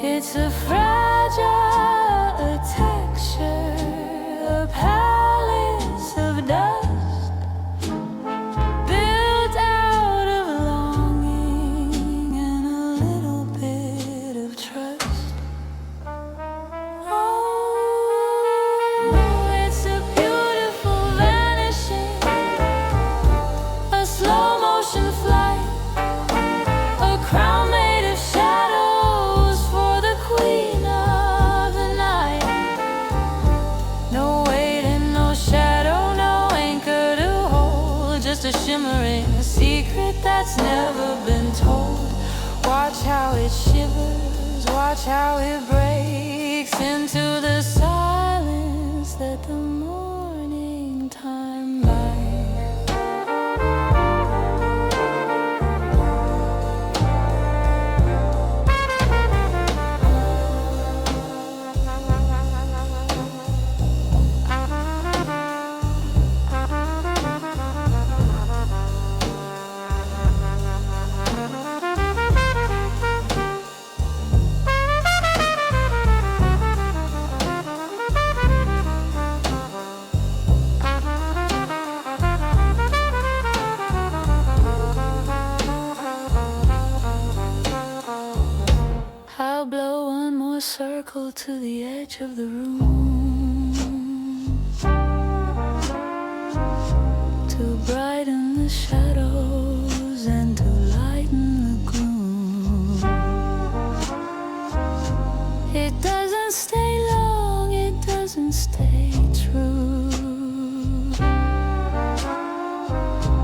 It's a fragile texture, a palace of dust, built out of longing and a little bit of trust. Oh, it's a beautiful vanishing, a slow motion flight, a crown made of shadows for the queen of the night. No weight and no shadow, no anchor to hold, just a shimmering secret that's never been told. Watch how it shivers, watch how it breaks into the silence that the morning time buys. circle to the edge of the room to brighten the shadows and to lighten the gloom. It doesn't stay long, it doesn't stay true.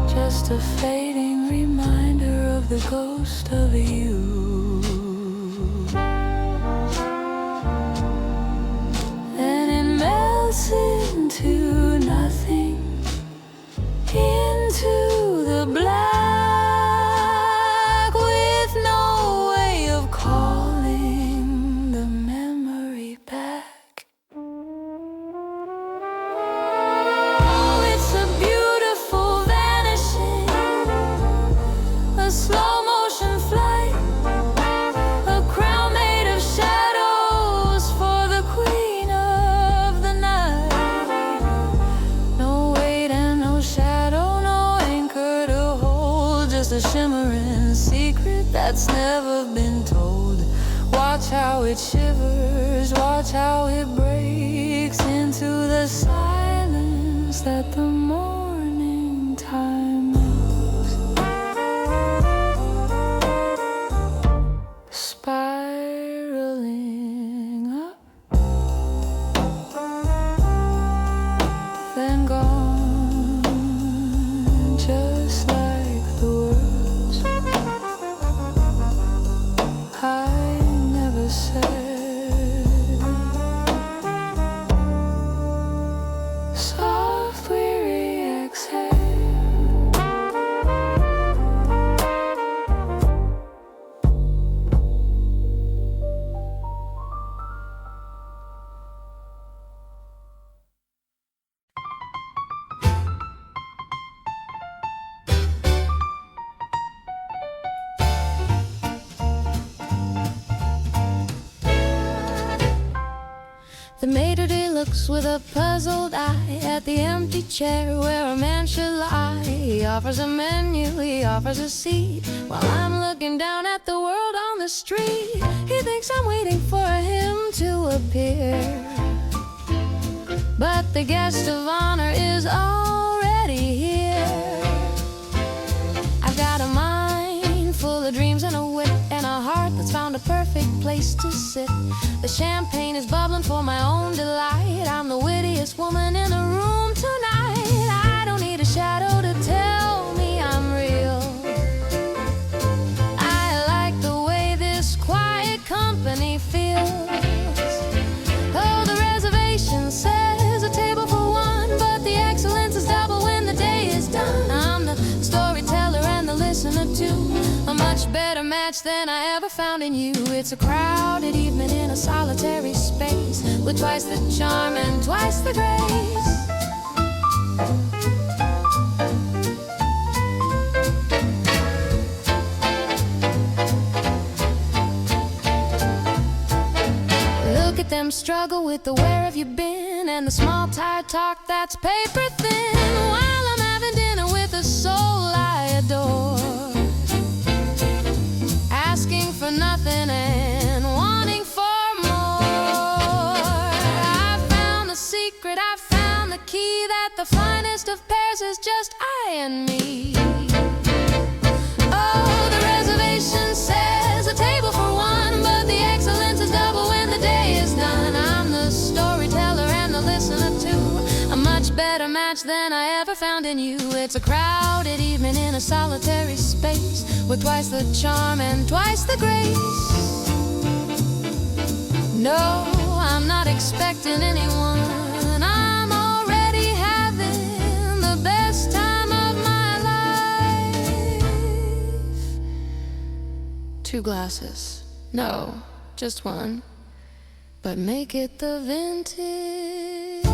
Just a fading reminder of the ghost of you. Into nothing, into the black, with no way of calling the memory back. Oh, it's a beautiful vanishing, a slow motion flight, a crown made of shadows for the queen of the night. A shimmering secret that's never been told. Watch how it shivers, watch how it breaks into the silence that the morning time makes. Spiraling up, then gone, just like the words I never said. Soft, weary exhale. The maitre looks with a puzzled eye at the empty chair where a man should lie. He offers a menu, he offers a seat, while I'm looking down at the world on the street. He thinks I'm waiting for him to appear, but the guest of honor is already here. I've got a mind full of dreams and a wit, and a heart that's found a perfect place to sit. The champagne is bubbling for my own delight. I'm the wittiest woman in the room tonight. I don't need a shadow to tell me I'm real. I like the way this quiet company feels. Oh, the reservation says a table for one, but the excellence is double when the day is done. I'm the storyteller and the listener too, a much better match than I ever found in you. It's a crowded evening in a solitary space, with twice the charm and twice the grace. Look at them struggle with the where have you been, and the small tired talk that's paper thin, while I'm having dinner with a soul I adore, asking for nothing and wanting for more. I found the secret, I found the key, that the finest of pairs is just I and me. Oh, the reservation says a table for one, but the excellence is double when the day is done. I'm the storyteller and the listener too, a much better match than I ever found in you. It's a crowded evening in a solitary space, with twice the charm and twice the grace. No, I'm not expecting anyone. I'm already having the best time of my life. 2 glasses. No, just one. But make it the vintage.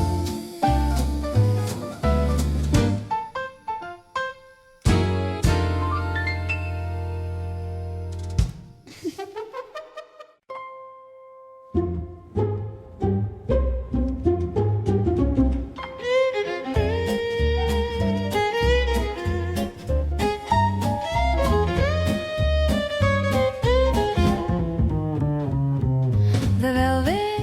The velvet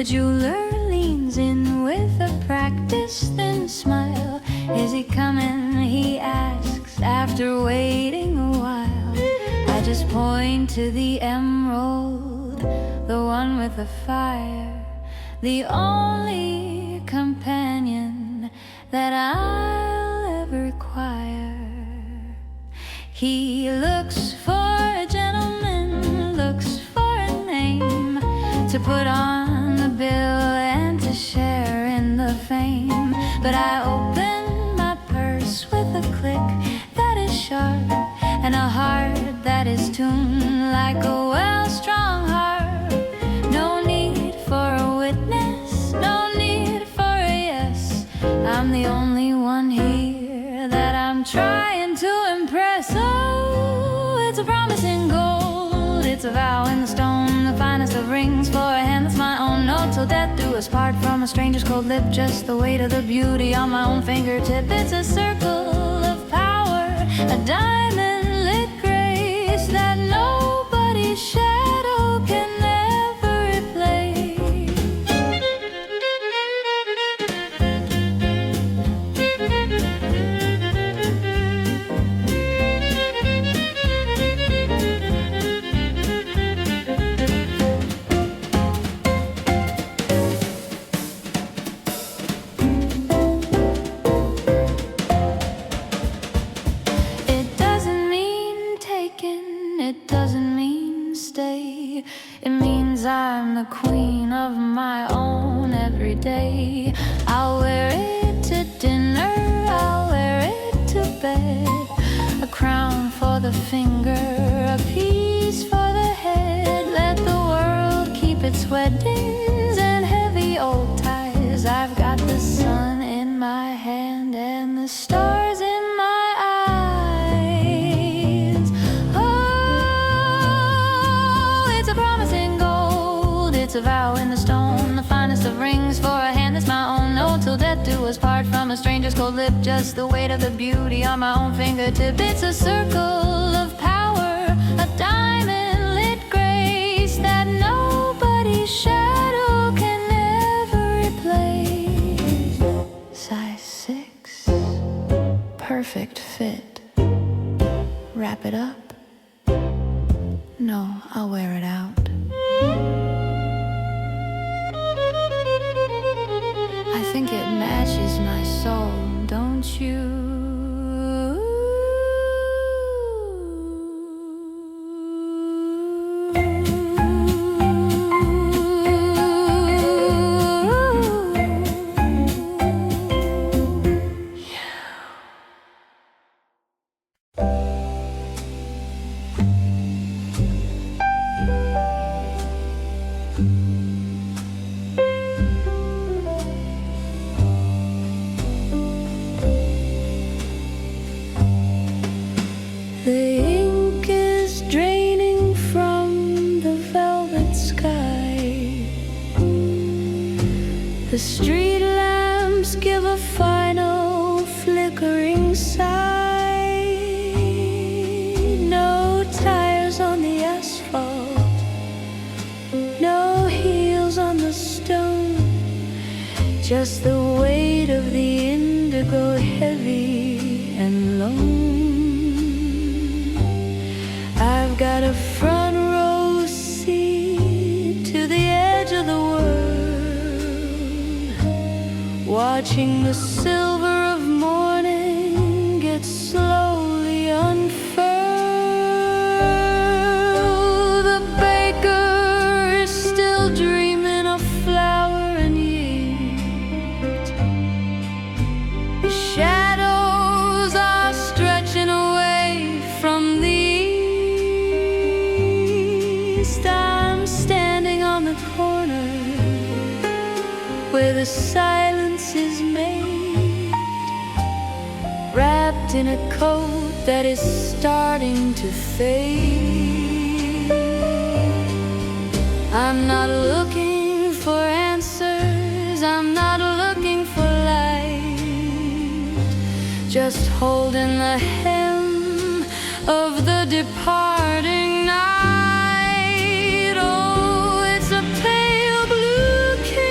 jeweler leans in with a practiced thin smile. Is he coming? He asks after waiting a while. I just point to the emerald, the one with the fire, the only companion that I'll ever require. He looks for a gentleman, looks for a name to put on the bill and to share in the fame. But I open my purse with a click that is sharp and a heart that is tuned like a well-strung harp. No need for a witness, no need for a yes. I'm the only one here that I'm trying to impress. Oh, it's a promise in gold, it's a vow in the stone, the finest of rings for a hand that's my own. No, till death do us part from a stranger's cold lip, just the weight of the beauty on my own fingertip. It's a circle of power, a diamond lit grace that nobody's shadow can ever replace. It doesn't mean stay. It means I'm the queen of my own every day. I'll wear it to dinner, I'll wear it to bed. A crown for the finger, a piece for the head. Let the world keep its weddings and heavy old ties. I've got the sun in my hand and the stars in my eyes. Oh, it's a promise in gold, it's a vow in the stone, the finest of rings for a hand that's my own. No, till death do us part from a stranger's cold lip, just the weight of the beauty on my own fingertip. It's a circle of power, a diamond lit grace that nobody's shadow can ever replace. Size 6, perfect fit. Wrap it up? No, I'll wear it out. I think it matches my soul, don't you? The ink is draining from the velvet sky. The street lamps give a final flickering sigh. No tires on the asphalt, no heels on the stone, just the weight of the indigo heavy and lone. I've got a front row seat to the edge of the world, watching the silver of morning get slowly unfurled. The baker is still dreaming of flour and yeast. The shadows are stretching away from the east. I'm standing on the corner where the silence is made, wrapped in a coat that is starting to fade. I'm not looking for answers, I'm not looking for light, just holding the hem of the departing night. Oh, it's a pale blue kiss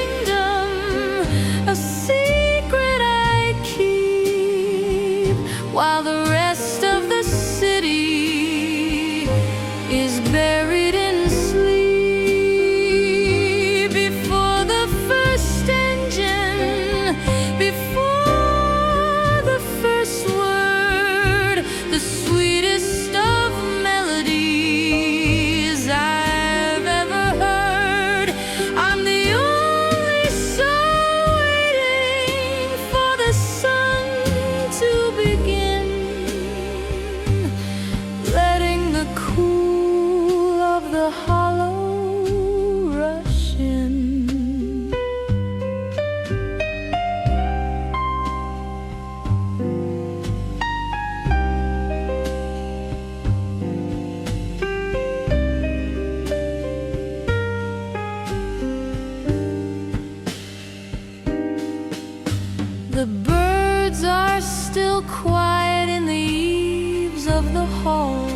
The birds are still quiet in the eaves of the hall.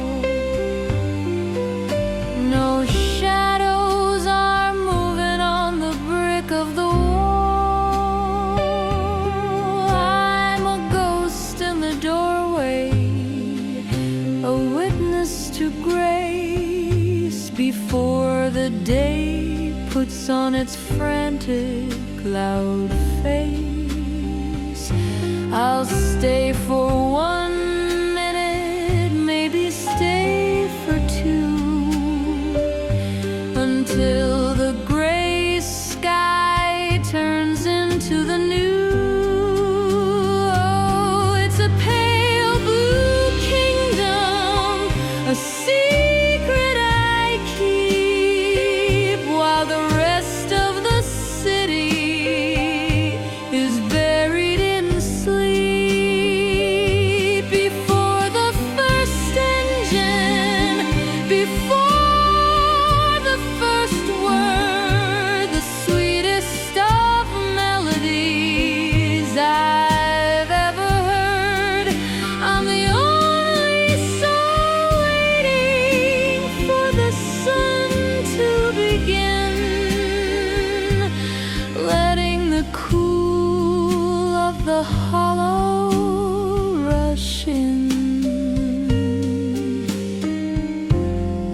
No shadows are moving on the brick of the wall. I'm a ghost in the doorway, a witness to grace before the day puts on its frantic loud face. I'll stay for 1 minute, maybe stay for 2, until the gray sky turns into the new. Oh, it's a pale blue kingdom, a secret I keep, while the rest of the city is buried in sleep. Before the first engine, before the first word, the sweetest of melodies I've ever heard, I'm the only soul waiting for the sun to begin, letting the cool of the hollow rush in.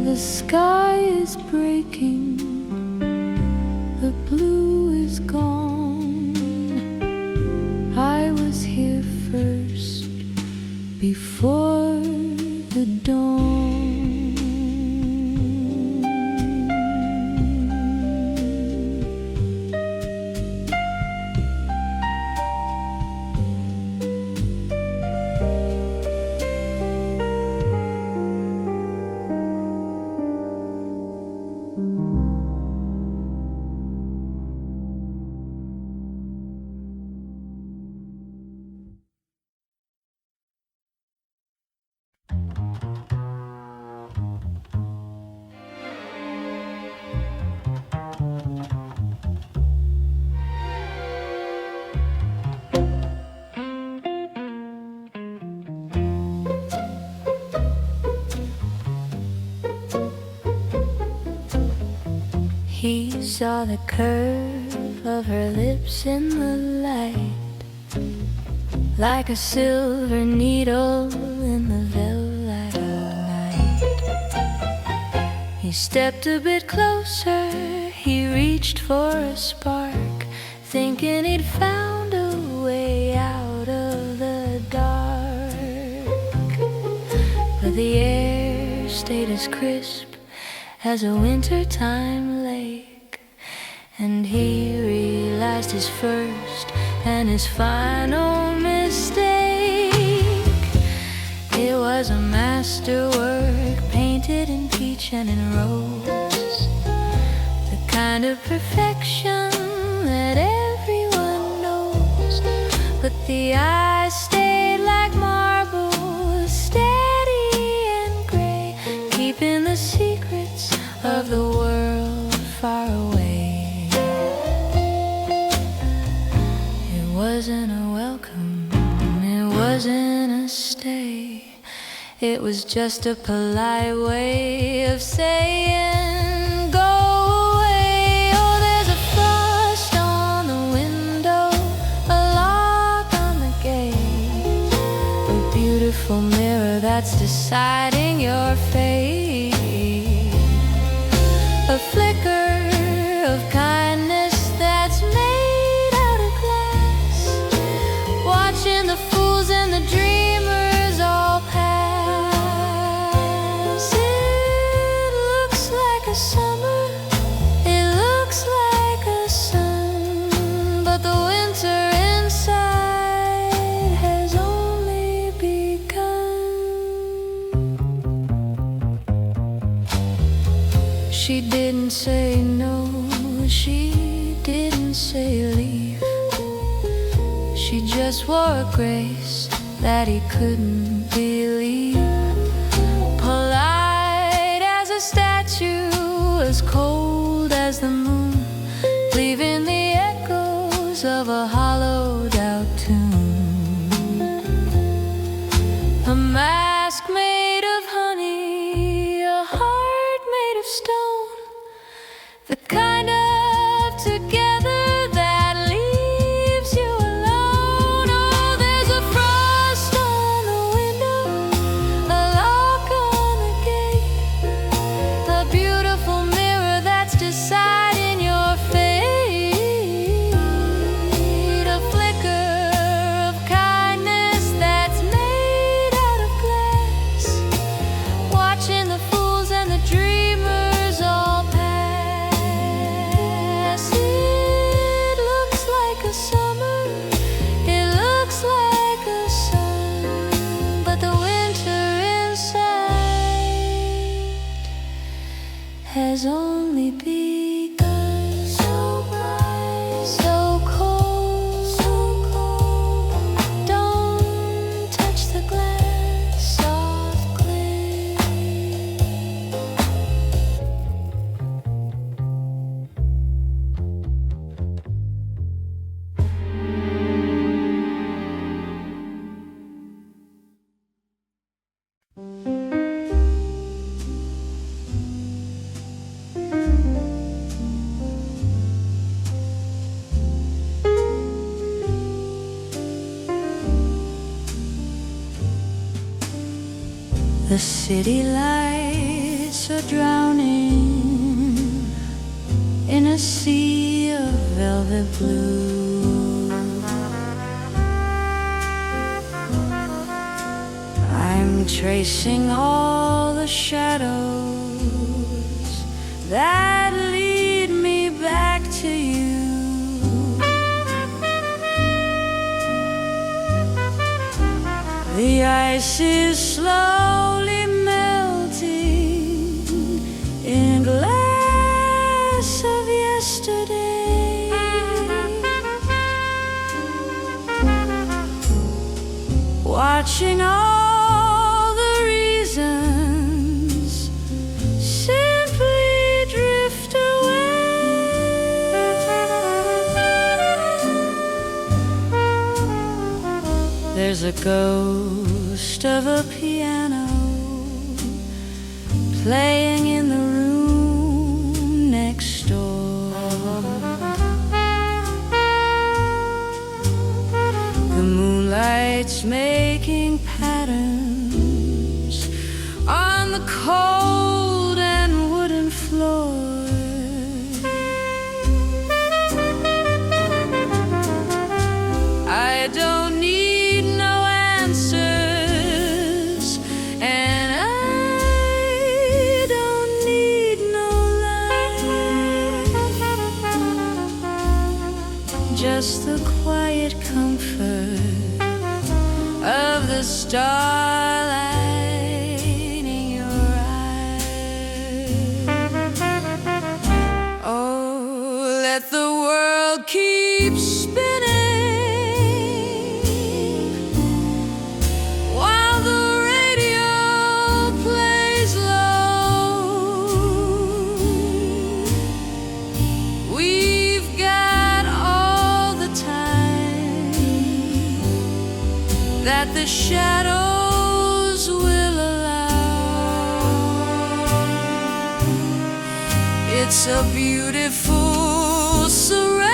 The sky is breaking, the blue is gone. I was here first, before the dawn. He saw the curve of her lips in the light, like a silver needle in the velvet of night. He stepped a bit closer, he reached for a spark, thinking he'd found a way out of the dark. But the air stayed as crisp as a wintertime lake, and he realized his first and his final mistake. It was a masterwork painted in peach and in rose, the kind of perfection that everyone knows. But the eyes stayed like marble, steady and gray, keeping the secrets of the world far away. It wasn't a welcome, it wasn't a stay, it was just a polite way of saying go away. Oh, there's a frost on the window, a lock on the gate, a beautiful mirror that's deciding your fate. A flicker of kindness that's made out of glass, watching the fools and the dreamers all pass. It looks like a summer, it looks like a sun, but the winter inside has only begun. She didn't say no, she didn't say leave. She just wore a grace that he couldn't believe. Polite as a statue, as cold as the moon, leaving the echoes of a hollowed out tune. The city lights are drowning in a sea of velvet blue. I'm tracing all the shadows that lead me back to you. The ice is slowly melting in a glass of yesterday. Watching all the reasons simply drift away. There's a ghost of a piano playing in the room next door. The moonlight's making patterns on the cold and wooden floor. I don't need no answers, and I don't need no light. Just the quiet comfort of the starlight in your eyes. Oh, let the world keep spinning while the radio plays low. We've got all the time that the shadows will allow. It's a beautiful surrender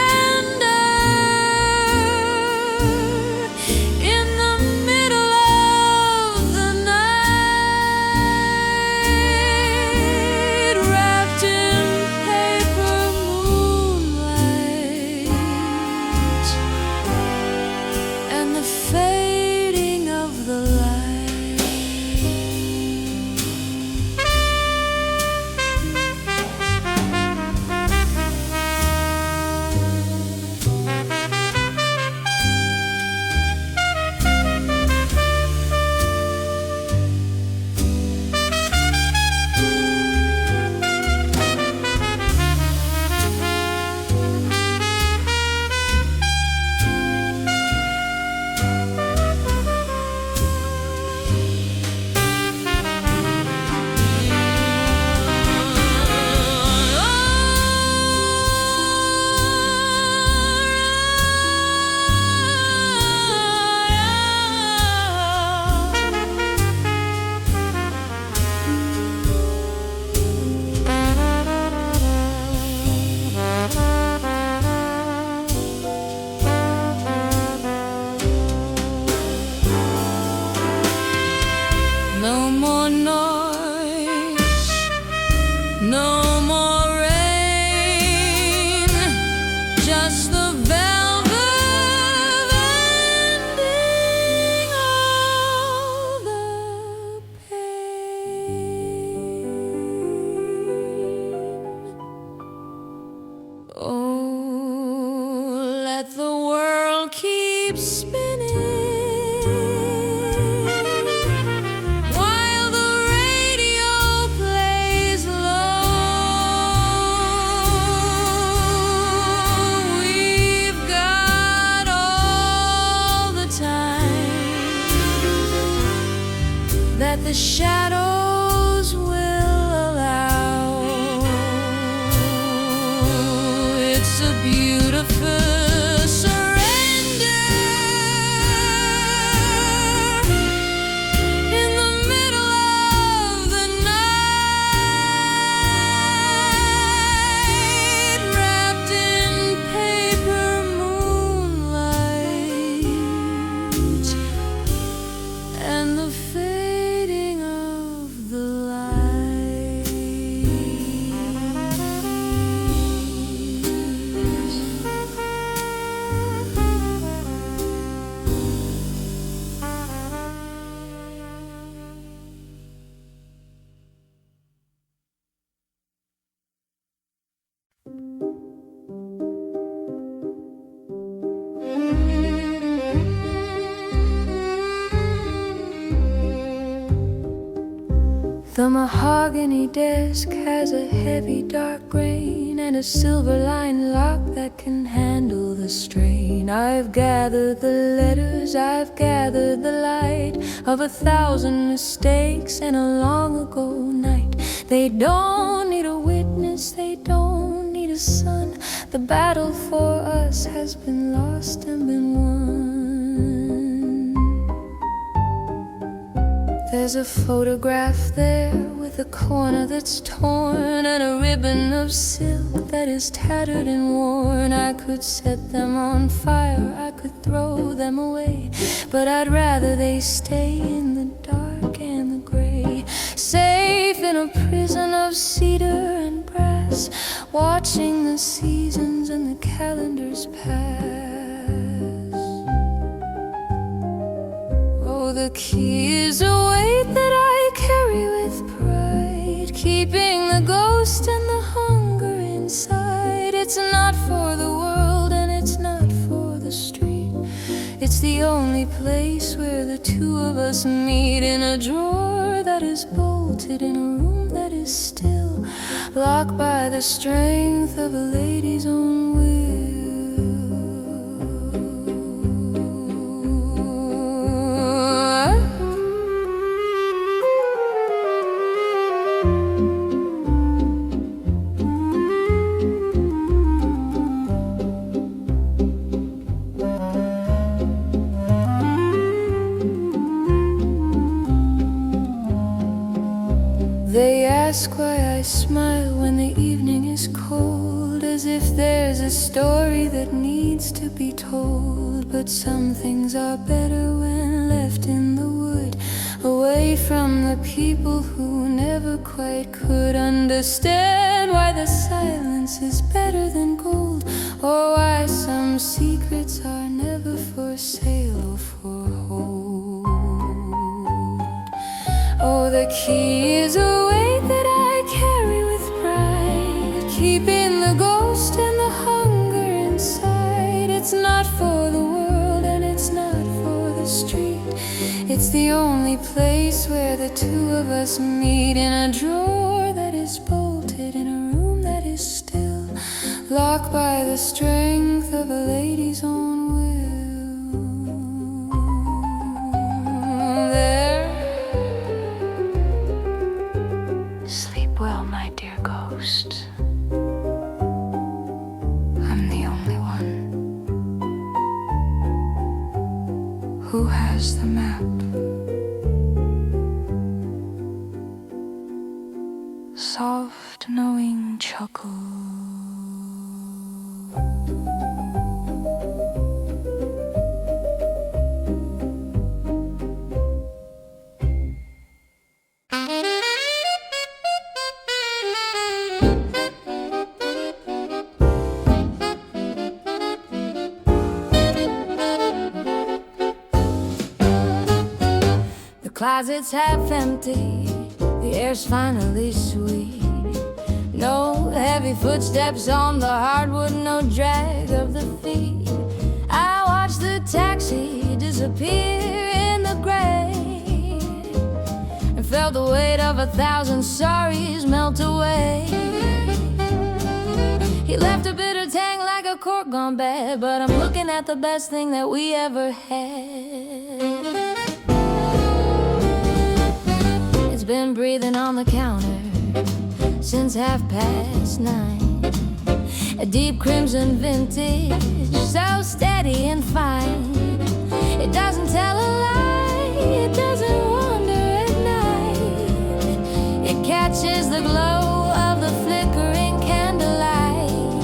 in the middle of the night, wrapped in paper moonlight and the fading of the light. No more noise, no more rain, just the velvet ending of the pain. Oh, let the world keep spinning while the radio plays low. We've got all the time that the shadows will allow. It's a beautiful surrender in the middle of the night, wrapped in paper moonlight and the fading of The mahogany desk has a heavy dark grain and a silver-lined lock that can handle the strain. I've gathered the letters, I've gathered the light of 1,000 mistakes and a long ago night. They don't need a witness, they don't need a son. The battle for us has been lost and been won. There's a photograph there with a corner that's torn and a ribbon of silk that is tattered and worn. I could set them on fire, I could throw them away, but I'd rather they stay in the dark and the gray, safe in a prison of cedar and brass, watching the seasons and the calendars pass. The key is a weight that I carry with pride, keeping the ghost and the hunger inside. It's not for the world and it's not for the street. It's the only place where the two of us meet, in a drawer that is bolted, in a room that is still, locked by the strength of a lady's own will. They ask why I smile when the evening is cold, as if there's a story that needs to be told. But some things are better when left in the wood, away from the people who never quite could understand why the silence is better than gold, or why some secrets are never for sale or for hold. Oh, the key is a weight that I carry with pride, keeping the ghost and the hunger inside. It's not for the world and it's not for the street. It's the only place where the two of us meet, in a drawer that is bolted, in a room that is still, locked by the strength of a lady's own will. Well, my dear ghost, I'm the only one who has the map. Soft, knowing chuckle. Closet's half empty, the air's finally sweet. No heavy footsteps on the hardwood, no drag of the feet. I watch the taxi disappear in the gray, and felt the weight of 1,000 sorries melt away. He left a bitter tang like a cork gone bad, but I'm looking at the best thing that we ever had. It's been breathing on the counter since 9:30. A deep crimson vintage, so steady and fine. It doesn't tell a lie, it doesn't wander at night. It catches the glow of the flickering candlelight.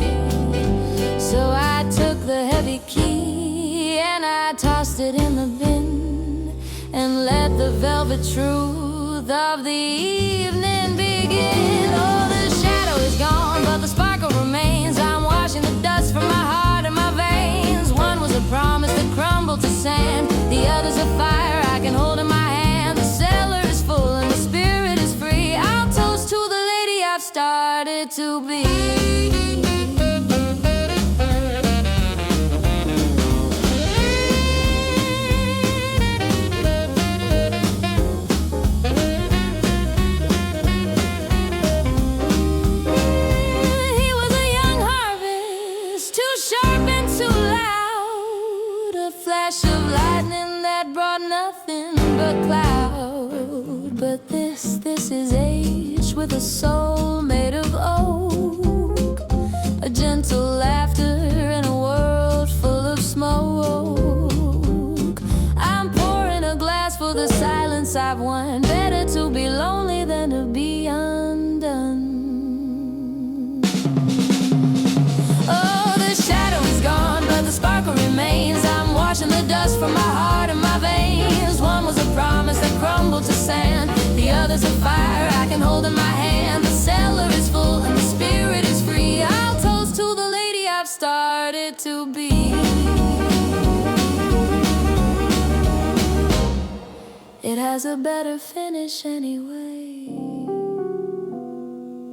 So I took the heavy key and I tossed it in the bin, and let the velvet truth of the evening begin. Oh, the shadow is gone, but the sparkle remains. I'm washing the dust from my heart and my veins. One was a promise that crumbled to sand, the other's a fire I can hold in my hand. The cellar is full and the spirit is free. I'll toast to the lady I've started to be. of lightning that brought nothing but cloud. But this is age with a soul made of oak, a gentle laughter in a world full of smoke. I'm pouring a glass for the silence I've won. Better to be lonely than to be undone. Oh, the shadow is gone, but the sparkle remains. I'm washing the dust from my heart and my veins. One was a promise that crumbled to sand. The other's a fire I can hold in my hand. The cellar is full and the spirit is free. I'll toast to the lady I've started to be. It has a better finish anyway.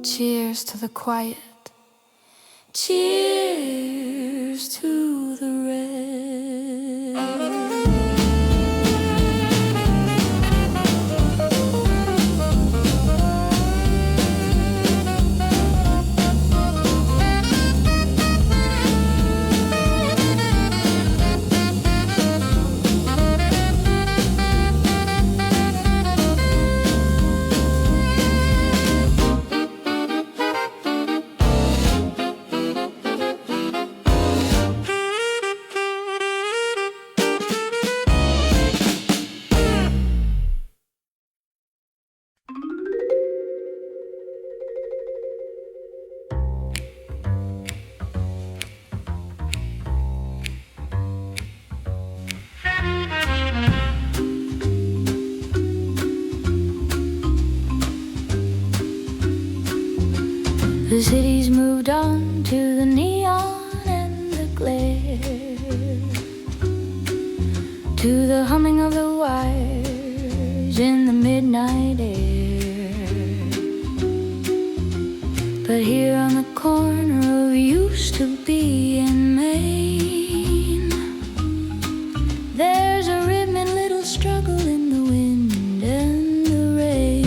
Cheers to the quiet. Cheers to the red. The city's moved on to the neon and the glare, to the humming of the wires in the midnight air. But here on the corner of used to be in Maine, there's a rhythmic little struggle in the wind and the rain.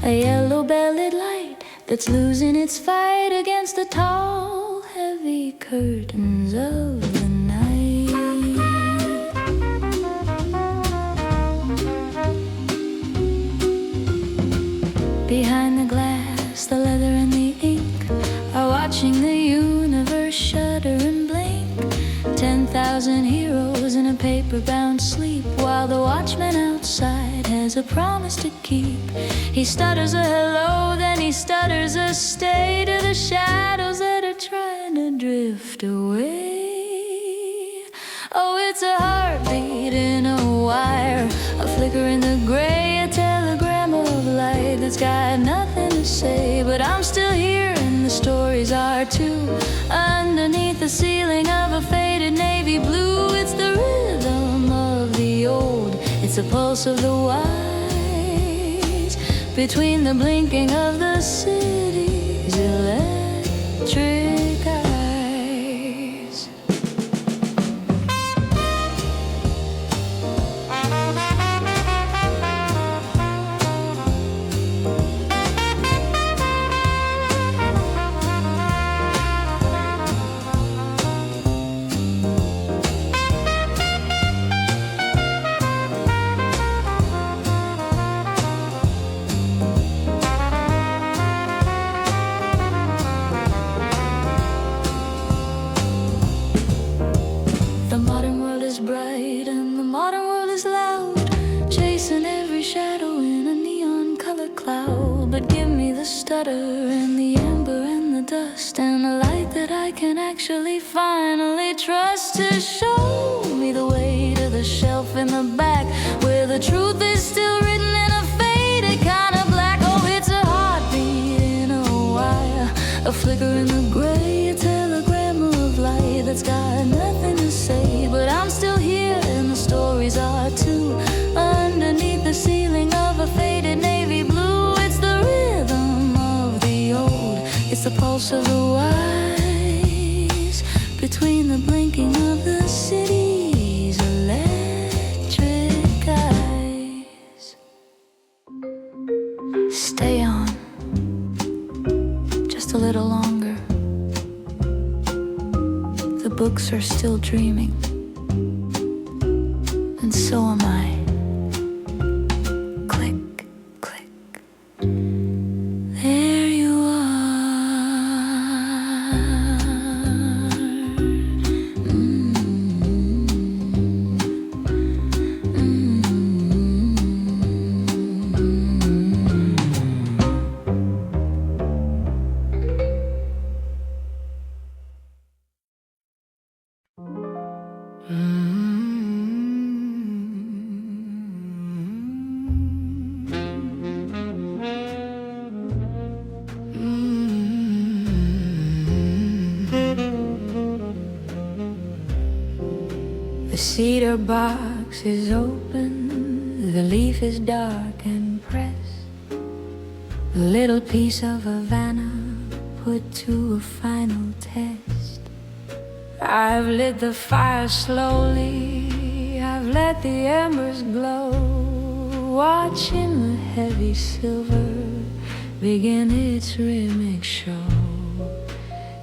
A yellow-bellied light that's losing its fight against the tall, heavy curtains of the night. Behind the glass, the leather and the ink are watching the universe shudder and blink. 10,000 heroes in a paper-bound sleep, while the watchman outside has a promise to keep. He stutters a hello, then he stutters a stay to the shadows that are trying to drift away. Oh, it's a heartbeat in a wire, a flicker in the gray, a telegram of light that's got nothing to say. But I'm still here and the stories are too, underneath the ceiling of a faded navy blue. It's the rhythm of the old, it's the pulse of the wise, between the blinking of the city's electric eyes. And the amber and the dust, and a light that I can actually finally trust to show me the way to the shelf in the back, where the truth is still written in a faded kind of black. Oh, it's a heartbeat in a wire, a flicker in the gray, a telegram of light that's got nothing to say. But I'm still here and the stories are too, underneath the ceiling of a faded navy blue. It's the rhythm of the old, it's the pulse of the wise, between the blinking of the city's electric eyes. Stay on just a little longer. The books others are still dreaming, and so am I. Click, click. There you The cedar box is open, the leaf is dark and pressed. A little piece of Havana put to a final test. I've lit the fire slowly, I've let the embers glow, watching the heavy silver begin its rhythmic show.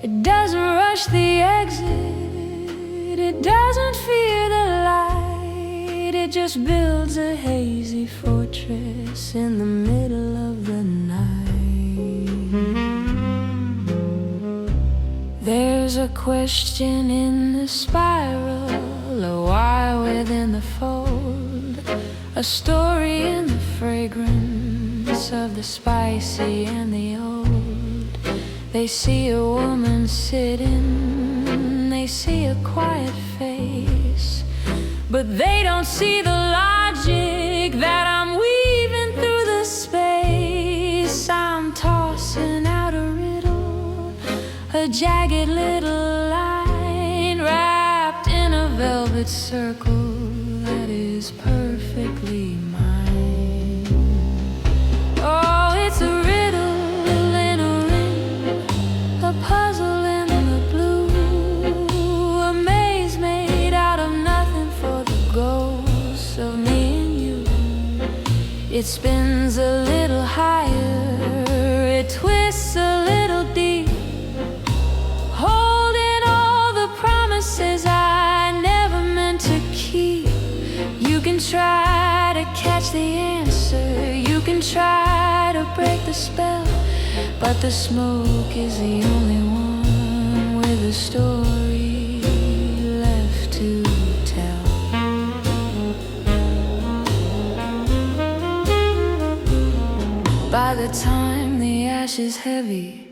It doesn't rush the exit, it doesn't fear the light, it just builds a hazy fortress in the middle of the night. There's a question in the spiral, a wire within the fold, a story in the fragrance of the spicy and the old. They see a woman sitting, they see a quiet face, but they don't see the logic that I'm weaving through the space. I'm tossing out a riddle, a jagged little line wrapped in a velvet circle that is perfectly mine. Oh, it's a riddle in a ring, a puzzle in the blue, a maze made out of nothing for the ghosts of me and you. It spins a little higher, it twists a little deep, holding all the promises I never meant to keep. You can try to catch the answer, you can try to break the spell, but the smoke is the only one with a story left to tell. By the time the ash is heavy,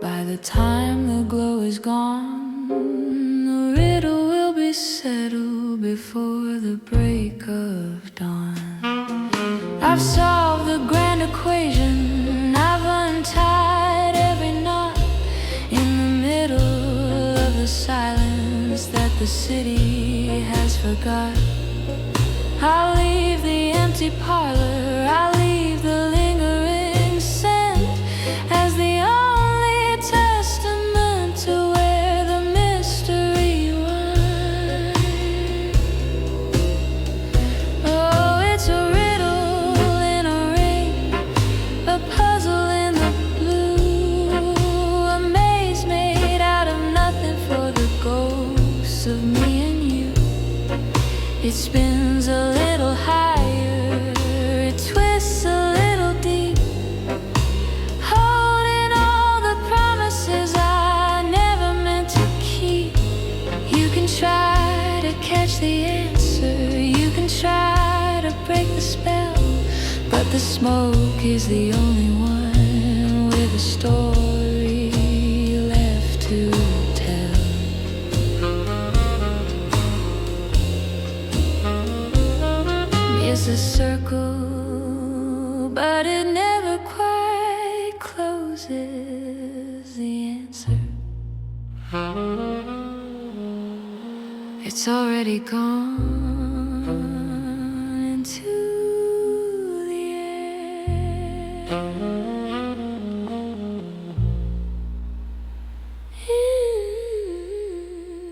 by the time the glow is gone, the riddle will be settled before the break of dawn. I've solved the grand equation, I've untied every knot in the middle of the silence that the city has forgot. I'll leave the empty parlor, I'll leave the lingering scent as the only testament to where the mystery lies. Oh, it's a riddle in a ring, a puzzle in the blue, a maze made out of nothing for the ghosts of me and you. It spins a little higher, it twists a little deep, holding all the promises I never meant to keep. You can try to catch the answer, you can try to break the spell, but the smoke is the only one with a story left to tell. It's a circle, but it never quite closes the answer. It's already gone into the air.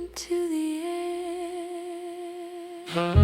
Into the air.